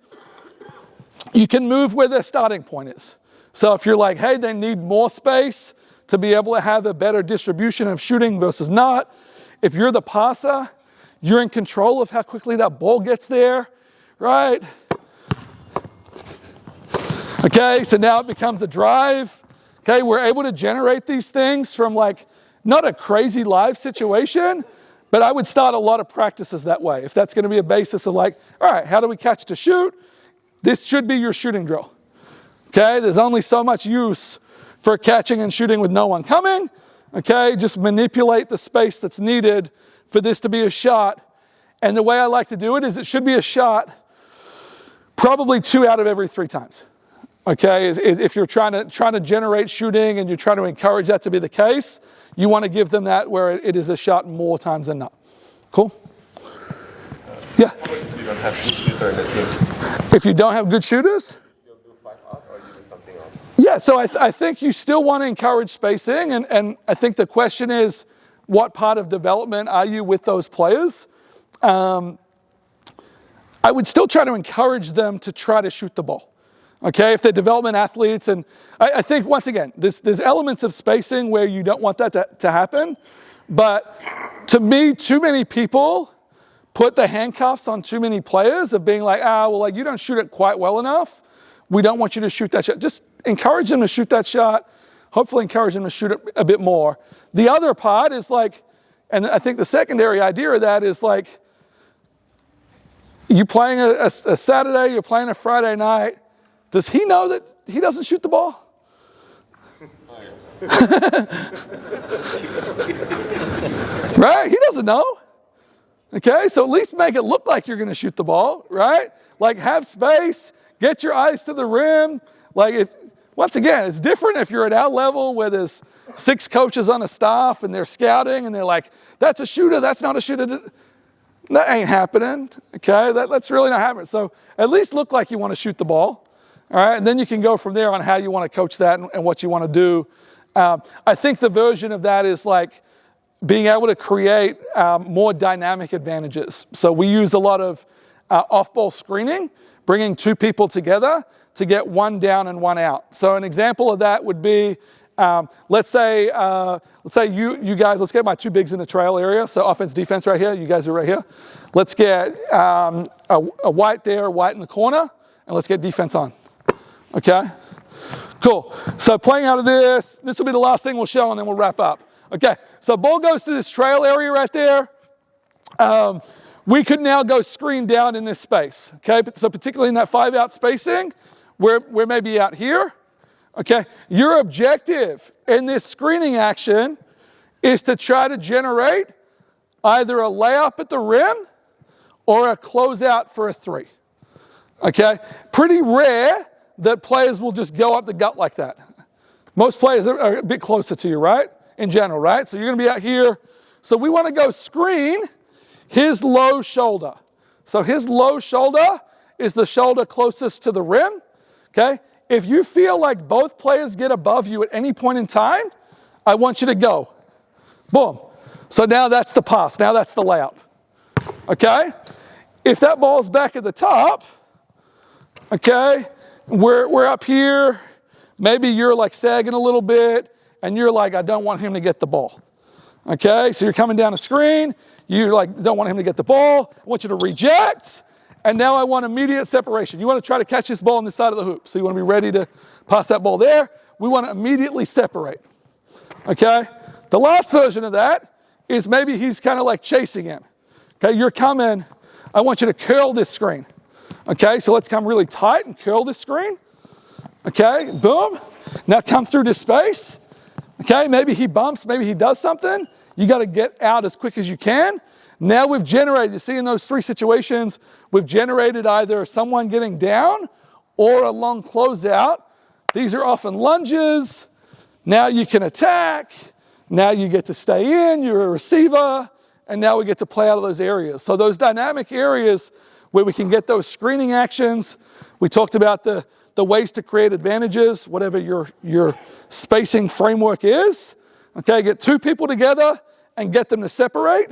you can move where their starting point is. So if you're like, hey, they need more space to be able to have a better distribution of shooting versus not. If you're the passer, you're in control of how quickly that ball gets there, right? Okay, so now it becomes a drive. Okay, we're able to generate these things from like not a crazy live situation, but I would start a lot of practices that way. If that's going to be a basis of like, all right, how do we catch to shoot? This should be your shooting drill. Okay, there's only so much use for catching and shooting with no one coming. Okay, just manipulate the space that's needed for this to be a shot. And the way I like to do it is it should be a shot probably 2 out of every 3 times. Okay, if you're trying to generate shooting and you're trying to encourage that to be the case, you want to give them that where it is a shot more times than not. Cool? Yeah? What if you don't have good shooter in the team? If you don't have good shooters? You'll do 5 out or you do something else? Yeah, so I think you still want to encourage spacing, and I think the question is, what part of development are you with those players? I would still try to encourage them to try to shoot the ball. Okay, if they're development athletes, and I think, once again, there's elements of spacing where you don't want that to happen, but to me, too many people put the handcuffs on too many players of being like, well, like, you don't shoot it quite well enough. We don't want you to shoot that shot. Just encourage them to shoot that shot. Hopefully encourage them to shoot it a bit more. The other part is like, and I think the secondary idea of that is like, you playing a Saturday, you're playing a Friday night. Does he know that he doesn't shoot the ball? Right? He doesn't know. Okay, so at least make it look like you're going to shoot the ball, right? Like, have space, get your eyes to the rim. Like, once again, it's different if you're at our level where there's 6 coaches on a staff and they're scouting and they're like, that's a shooter, that's not a shooter. That ain't happening, okay? That's really not happening. So at least look like you want to shoot the ball, all right? And then you can go from there on how you want to coach that and what you want to do. I think the version of that is like being able to create more dynamic advantages. So we use a lot of off-ball screening, bringing 2 people together to get 1 down and 1 out. So an example of that would be, let's say you guys, let's get my 2 bigs in the trail area. So offense, defense right here. You guys are right here. Let's get a white there, white in the corner, and let's get defense on. Okay? Cool. So playing out of this will be the last thing we'll show, and then we'll wrap up. Okay, so ball goes to this trail area right there. We could now go screen down in this space. Okay, so particularly in that 5-out spacing, we're maybe out here. Okay, your objective in this screening action is to try to generate either a layup at the rim or a closeout for a 3. Okay, pretty rare that players will just go up the gut like that. Most players are a bit closer to you, right? In general, right? So you're going to be out here. So we want to go screen his low shoulder. So his low shoulder is the shoulder closest to the rim. Okay? If you feel like both players get above you at any point in time, I want you to go. Boom. So now that's the pass. Now that's the layup. Okay? If that ball's back at the top, okay, we're up here. Maybe you're like sagging a little bit, and you're like, I don't want him to get the ball. Okay, so you're coming down a screen. You like don't want him to get the ball. I want you to reject, and now I want immediate separation. You want to try to catch this ball on this side of the hoop. So you want to be ready to pass that ball there. We want to immediately separate. Okay, the last version of that is maybe he's kind of like chasing him. Okay, you're coming. I want you to curl this screen. Okay, so let's come really tight and curl this screen. Okay, boom. Now come through this space. Okay, maybe he bumps, maybe he does something. You got to get out as quick as you can. Now we've generated, you see in those three situations, we've generated either someone getting down or a long closeout. These are often lunges. Now you can attack. Now you get to stay in, you're a receiver, and now we get to play out of those areas. So those dynamic areas where we can get those screening actions. We talked about the ways to create advantages, whatever your spacing framework is. Okay, get two people together and get them to separate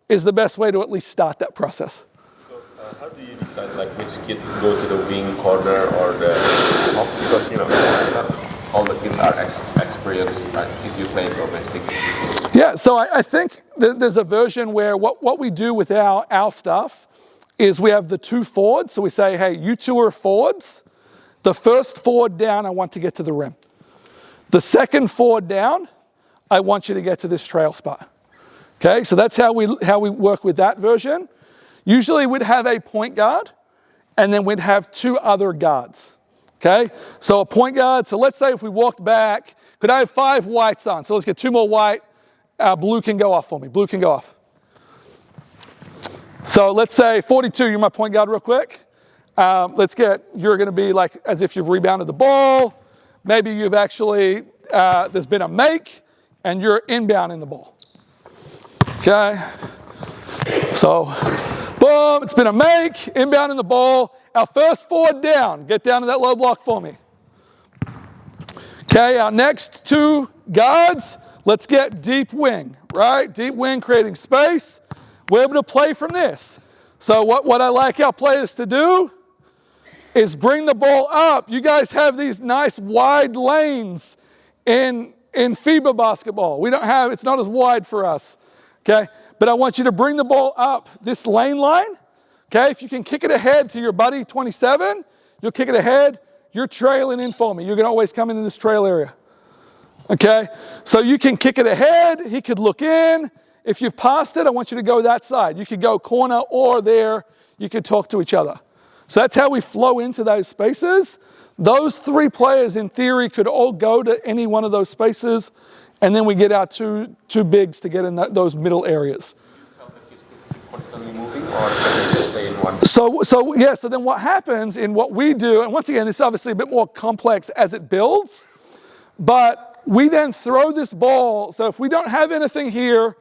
is the best way to at least start that process. So how do you decide like which kid to go to the wing, corner, or the top? Because not all the kids are experienced if you play domestic. Yeah, so I think there's a version where what we do with our stuff is we have the two forwards. So we say, hey, you two are forwards. The first forward down, I want to get to the rim. The second forward down, I want you to get to this trail spot. Okay, so that's how we work with that version. Usually we'd have a point guard, and then we'd have two other guards. Okay, so a point guard, so let's say if we walked back, could I have 5 whites on? So let's get 2 more white. Blue can go off for me. Blue can go off. So let's say 42, you're my point guard real quick. You're going to be like as if you've rebounded the ball. Maybe you've actually, there's been a make, and you're inbounding the ball. Okay. So, boom, it's been a make, inbounding the ball. Our first forward down, get down to that low block for me. Okay, our next 2 guards, let's get deep wing, right? Deep wing creating space. We're able to play from this. So what I like our players to do is bring the ball up. You guys have these nice wide lanes in FIBA basketball. We don't have, it's not as wide for us, okay? But I want you to bring the ball up this lane line, okay? If you can kick it ahead to your buddy 27, you'll kick it ahead. You're trailing in for me. You're going to always come into this trail area, okay? So you can kick it ahead. He could look in. If you've passed it, I want you to go that side. You could go corner or there. You could talk to each other. So that's how we flow into those spaces. Those 3 players, in theory, could all go to any one of those spaces, and then we get our two bigs to get in those middle areas. Tell the kids to keep constantly moving, or can they stay in one? So then what happens in what we do, and once again, this is obviously a bit more complex as it builds, but we then throw this ball. So if we don't have anything here,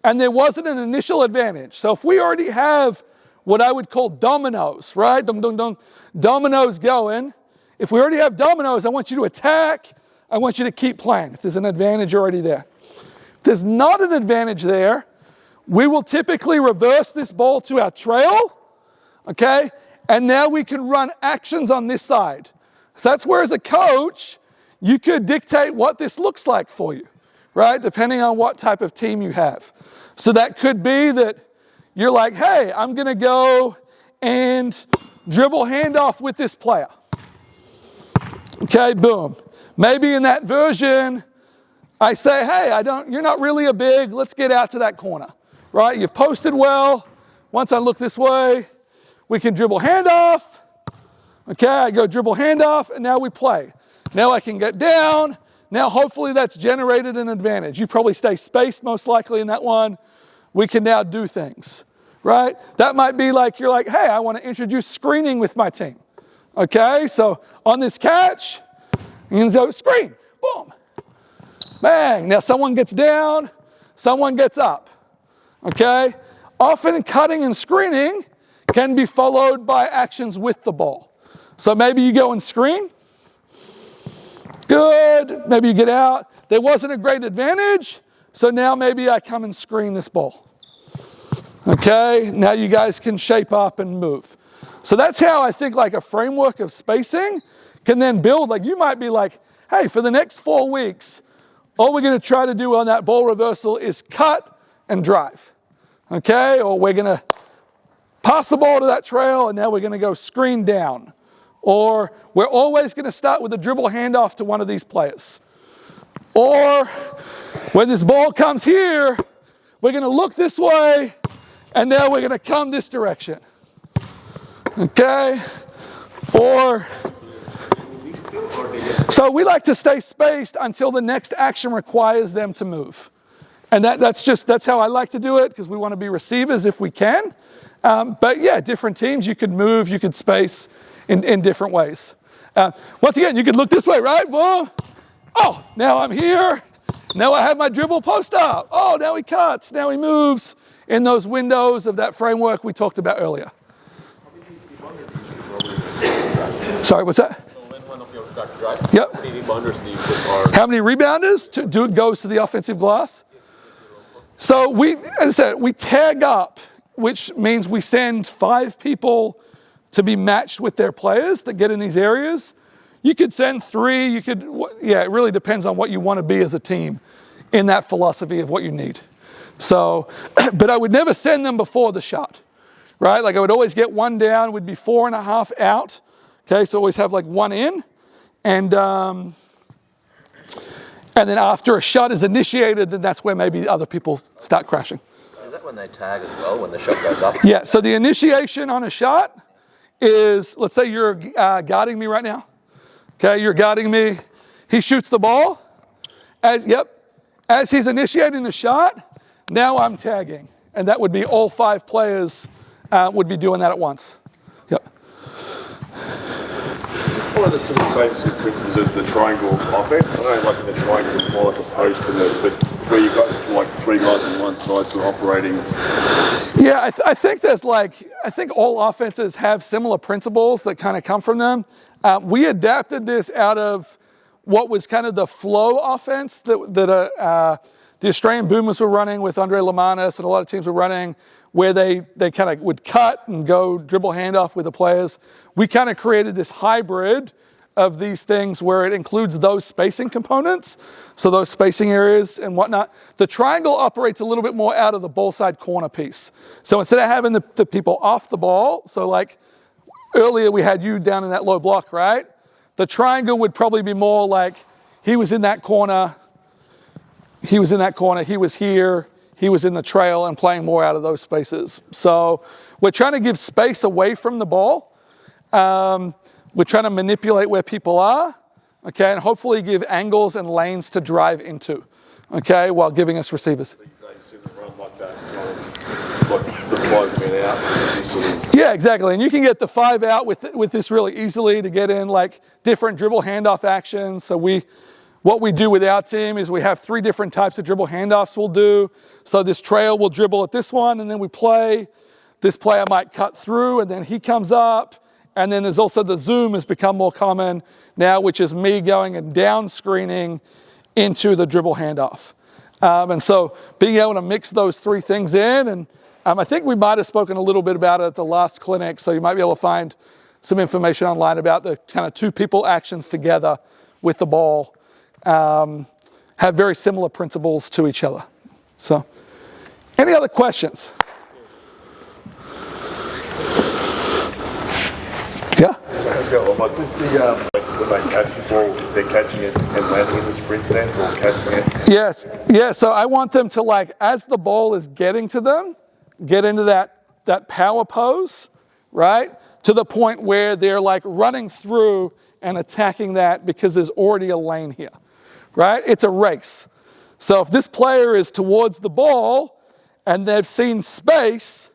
and there wasn't an initial advantage. So if we already have what I would call dominoes, right? Dominoes going. If we already have dominoes, I want you to attack. I want you to keep playing if there's an advantage already there. If there's not an advantage there, we will typically reverse this ball to our trail, okay? And now we can run actions on this side. So that's where as a coach, you could dictate what this looks like for you, right? Depending on what type of team you have. So that could be that you're like, hey, I'm going to go and dribble handoff with this player. Okay, boom. Maybe in that version, I say, hey, you're not really a big, let's get out to that corner, right? You've posted well. Once I look this way, we can dribble handoff. Okay, I go dribble handoff, and now we play. Now I can get down. Now hopefully that's generated an advantage. You probably stay spaced most likely in that one. We can now do things, right? That might be like, you're like, hey, I want to introduce screening with my team. Okay, so on this catch, you can go screen, boom, bang. Now someone gets down, someone gets up, okay? Often cutting and screening can be followed by actions with the ball. So maybe you go and screen, good, maybe you get out. There wasn't a great advantage, so now maybe I come and screen this ball. Okay, now you guys can shape up and move. So that's how I think like a framework of spacing can then build. Like you might be like, hey, for the next 4 weeks, all we're going to try to do on that ball reversal is cut and drive, okay? Or we're going to pass the ball to that trail, and now we're going to go screen down. Or we're always going to start with a dribble handoff to one of these players. Or when this ball comes here, we're going to look this way, and now we're going to come this direction, okay? Or, so we like to stay spaced until the next action requires them to move. And that's how I like to do it, because we want to be receivers if we can. But yeah, different teams, you could move, you could space in different ways. Once again, you could look this way, right? Whoa. Oh, now I'm here. Now I have my dribble post up. Oh, now he cuts, now he moves in those windows of that framework we talked about earlier. Sorry, what's that? Yep. How many rebounders goes to the offensive glass? So as I said, we tag up, which means we send 5 people to be matched with their players that get in these areas. You could send 3, it really depends on what you want to be as a team in that philosophy of what you need. So, but I would never send them before the shot, right? Like I would always get 1 down, would be 4.5 out. Okay, so always have like 1 in. And then after a shot is initiated, then that's where maybe other people start crashing. Is that when they tag as well, when the shot goes up? Yeah, so the initiation on a shot is, let's say you're guarding me right now. Okay, you're guarding me. He shoots the ball. As he's initiating the shot, now I'm tagging. And that would be all 5 players would be doing that at once. Yep. It's one of the same sort of principles as the triangle offense. I know like in the triangle it's more like a post, but where you've got like 3 guys on one side sort of operating. Yeah, I think I think all offenses have similar principles that kind of come from them. We adapted this out of what was kind of the flow offense that the Australian Boomers were running with Andre Lamanis, and a lot of teams were running, where they kind of would cut and go dribble handoff with the players. We kind of created this hybrid of these things where it includes those spacing components, so those spacing areas and whatnot. The triangle operates a little bit more out of the ball side corner piece. So instead of having the people off the ball, so like earlier we had you down in that low block, right? The triangle would probably be more like he was in that corner, he was here, he was in the trail, and playing more out of those spaces. So we're trying to give space away from the ball. We're trying to manipulate where people are, okay, and hopefully give angles and lanes to drive into, okay, while giving us receivers. Yeah, exactly. And you can get the 5 out with this really easily to get in like different dribble handoff actions. So what we do with our team is we have 3 different types of dribble handoffs we'll do. So this trail will dribble at this one, and then we play. This player might cut through, and then he comes up. And then there's also the zoom has become more common now, which is me going and down screening into the dribble handoff. And so being able to mix those 3 things in, and I think we might have spoken a little bit about it at the last clinic, so you might be able to find some information online about the kind of 2 people actions together with the ball, have very similar principles to each other. So, any other questions? Yeah? Like this, when they catch the ball, they're catching it and landing in the sprint stance or catching it? Yes. Yeah, so I want them to, like, as the ball is getting to them, get into that power pose, right? To the point where they're like running through and attacking that because there's already a lane here, right? It's a race. So if this player is towards the ball and they've seen space,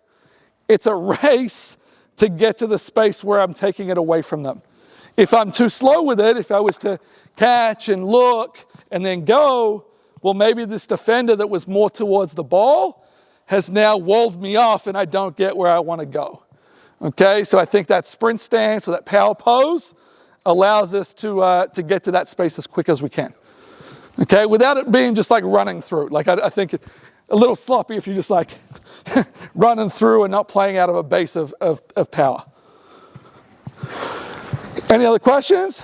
it's a race to get to the space where I'm taking it away from them. If I'm too slow with it, if I was to catch and look and then go, well, maybe this defender that was more towards the ball has now walled me off and I don't get where I want to go. Okay, so I think that sprint stance or that power pose allows us to get to that space as quick as we can. Okay, without it being just like running through. Like I think a little sloppy if you're just like running through and not playing out of a base of power. Any other questions?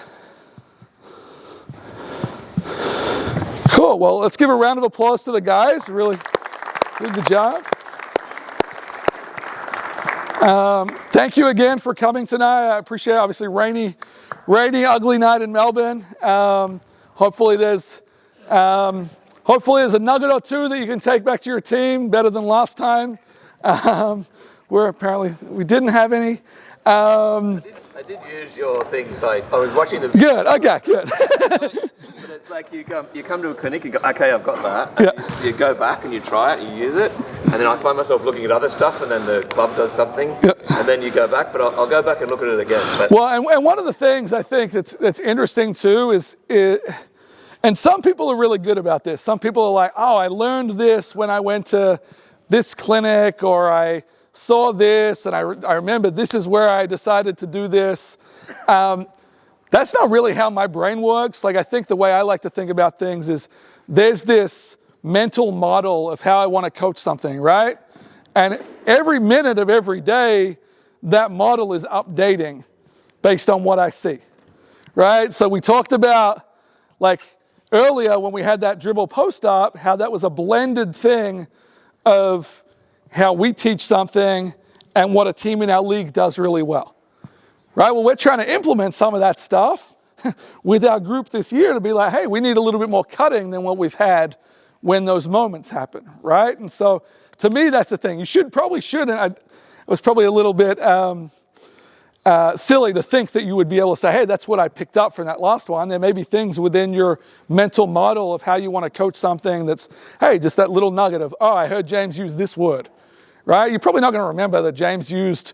Cool. Well, let's give a round of applause to the guys. Really did a good job. Thank you again for coming tonight. I appreciate it. Obviously, rainy, ugly night in Melbourne. Hopefully there's a nugget or two that you can take back to your team, better than last time, where apparently we didn't have any. I did use your things. I was watching the video. Good. Okay. Good. But it's like you come to a clinic and go, okay, I've got that. And you go back and you try it, you use it, and then I find myself looking at other stuff, and then the club does something, and then you go back. But I'll go back and look at it again. But Well, and one of the things I think that's interesting too is, and some people are really good about this. Some people are like, oh, I learned this when I went to this clinic, or I saw this, and I remember this is where I decided to do this. That's not really how my brain works. Like, I think the way I like to think about things is there's this mental model of how I want to coach something, right? And every minute of every day, that model is updating based on what I see, right? So we talked about, like, earlier when we had that dribble post-up, how that was a blended thing of how we teach something and what a team in our league does really well. Right? Well, we're trying to implement some of that stuff with our group this year to be like, hey, we need a little bit more cutting than what we've had when those moments happen, right? And so, to me, that's the thing. You probably shouldn't. It was probably a little bit silly to think that you would be able to say, hey, that's what I picked up from that last one. There may be things within your mental model of how you want to coach something that's, hey, just that little nugget of, oh, I heard James use this word, right? You're probably not going to remember that James used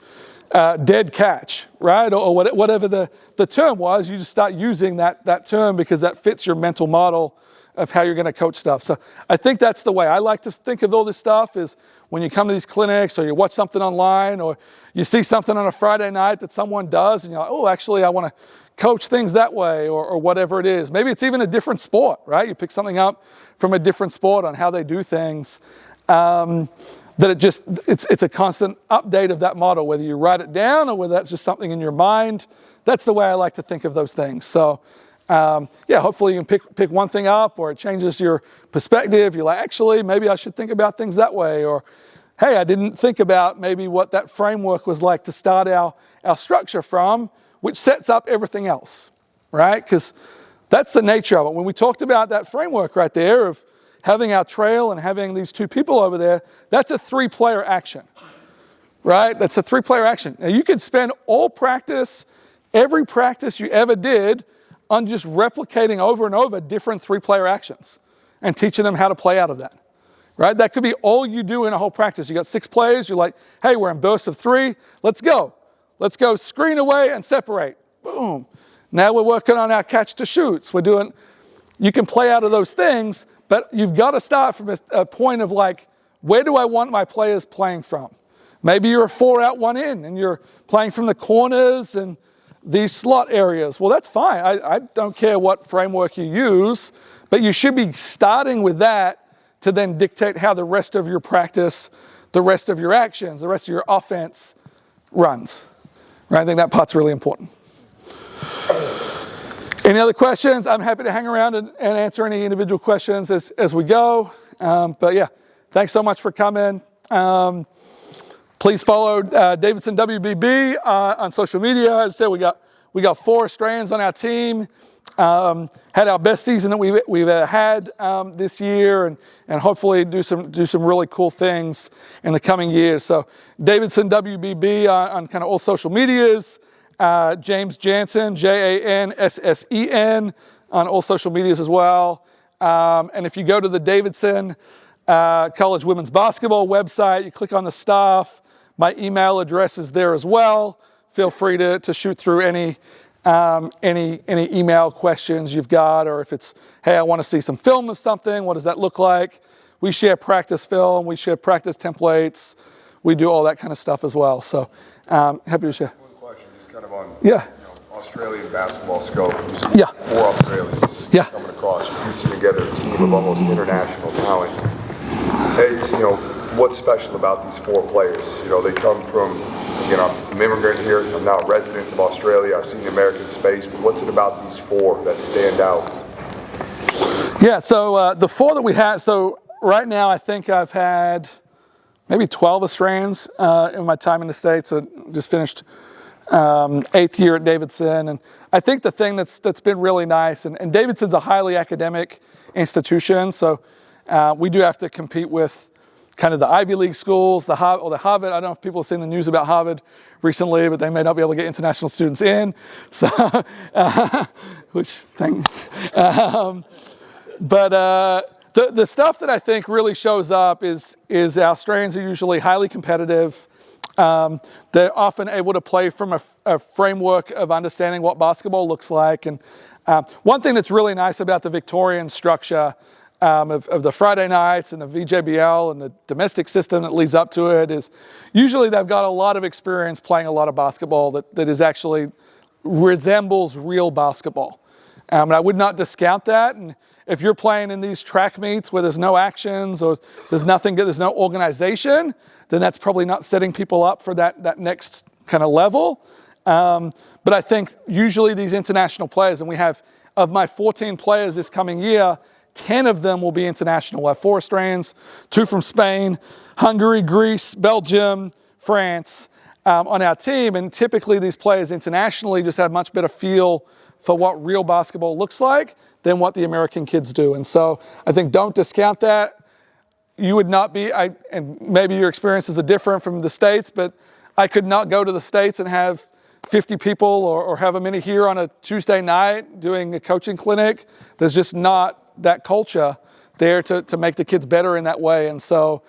dead catch, right? Or whatever the term was. You just start using that term because that fits your mental model of how you're going to coach stuff. So I think that's the way I like to think of all this stuff, is when you come to these clinics or you watch something online or you see something on a Friday night that someone does and you're like, oh, actually I want to coach things that way, or whatever it is. Maybe it's even a different sport, right? You pick something up from a different sport on how they do things. That it's a constant update of that model, whether you write it down or whether that's just something in your mind. That's the way I like to think of those things. So, hopefully you can pick one thing up, or it changes your perspective. You're like, actually, maybe I should think about things that way. Or, hey, I didn't think about maybe what that framework was like to start our structure from, which sets up everything else, right? Because that's the nature of it. When we talked about that framework right there of having our trail and having these two people over there, that's a 3-player action, right? That's a 3-player action. Now, you could spend all practice, every practice you ever did, on just replicating over and over different 3-player actions and teaching them how to play out of that, right? That could be all you do in a whole practice. You got 6 plays. You're like, hey, we're in bursts of 3. Let's go. Let's go screen away and separate. Boom. Now we're working on our catch to shoots. You can play out of those things, but you've got to start from a point of like, where do I want my players playing from? Maybe you're a 4 out, 1 in, and you're playing from the corners and these slot areas. Well, that's fine. I don't care what framework you use, but you should be starting with that to then dictate how the rest of your practice, the rest of your actions, the rest of your offense runs. Right? I think that part's really important. Any other questions? I'm happy to hang around and answer any individual questions as we go. But yeah, thanks so much for coming. Please follow Davidson WBB on social media. As I said, we got 4 Australians on our team. Had our best season that we've had this year, and hopefully do some really cool things in the coming years. So Davidson WBB on kind of all social medias. James Janssen, Janssen, on all social medias as well. And if you go to the Davidson College Women's Basketball website, you click on the staff. My email address is there as well. Feel free to shoot through any email questions you've got, or if it's, hey, I want to see some film of something, what does that look like? We share practice film, we share practice templates, we do all that kind of stuff as well. So happy to share. Kind of on Australian basketball scope. You see 4 Australians coming across. You're piecing together a team of almost international talent. It's, what's special about these 4 players? They come from, I'm an immigrant here. I'm now a resident of Australia. I've seen the American space. But what's it about these 4 that stand out? Yeah, so the 4 that we had, so right now I think I've had maybe 12 Australians in my time in the States. I just finished 8th year at Davidson. And I think the thing that's been really nice, and Davidson's a highly academic institution, so we do have to compete with kind of the Ivy League schools, the Harvard. I don't know if people have seen the news about Harvard recently, but they may not be able to get international students in. So, the stuff that I think really shows up is Australians are usually highly competitive. They're often able to play from a framework of understanding what basketball looks like. And one thing that's really nice about the Victorian structure of the Friday nights and the VJBL and the domestic system that leads up to it is usually they've got a lot of experience playing a lot of basketball that is actually resembles real basketball. And I would not discount that. And if you're playing in these track meets where there's no actions or there's no organization, then that's probably not setting people up for that next kind of level. But I think usually these international players, and we have, of my 14 players this coming year, 10 of them will be international. We'll have 4 Australians, 2 from Spain, Hungary, Greece, Belgium, France on our team. And typically these players internationally just have much better feel for what real basketball looks like than what the American kids do. And so I think don't discount that. You would not be, and maybe your experiences are different from the States, but I could not go to the States and have 50 people or have a many here on a Tuesday night doing a coaching clinic. There's just not that culture there to make the kids better in that way. And so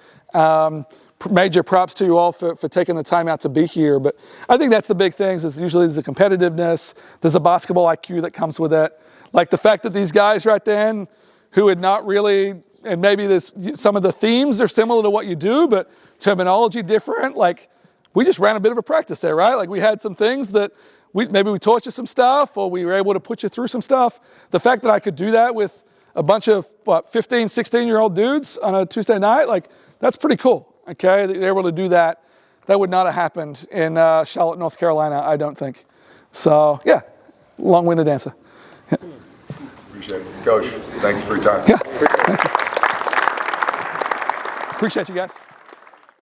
major props to you all for taking the time out to be here. But I think that's the big things is usually there's a competitiveness, there's a basketball IQ that comes with it. Like the fact that these guys right then who had not really, and maybe there's some of the themes are similar to what you do, but terminology different. Like we just ran a bit of a practice there, right? Like we had some things that maybe we taught you some stuff or we were able to put you through some stuff. The fact that I could do that with a bunch of 15, 16-year-old dudes on a Tuesday night, like that's pretty cool. Okay, they're able to do that. That would not have happened in Charlotte, North Carolina, I don't think. So yeah, long-winded answer. Yeah. Appreciate it. Coach, thank you for your time. Yeah, thank you. Appreciate you guys.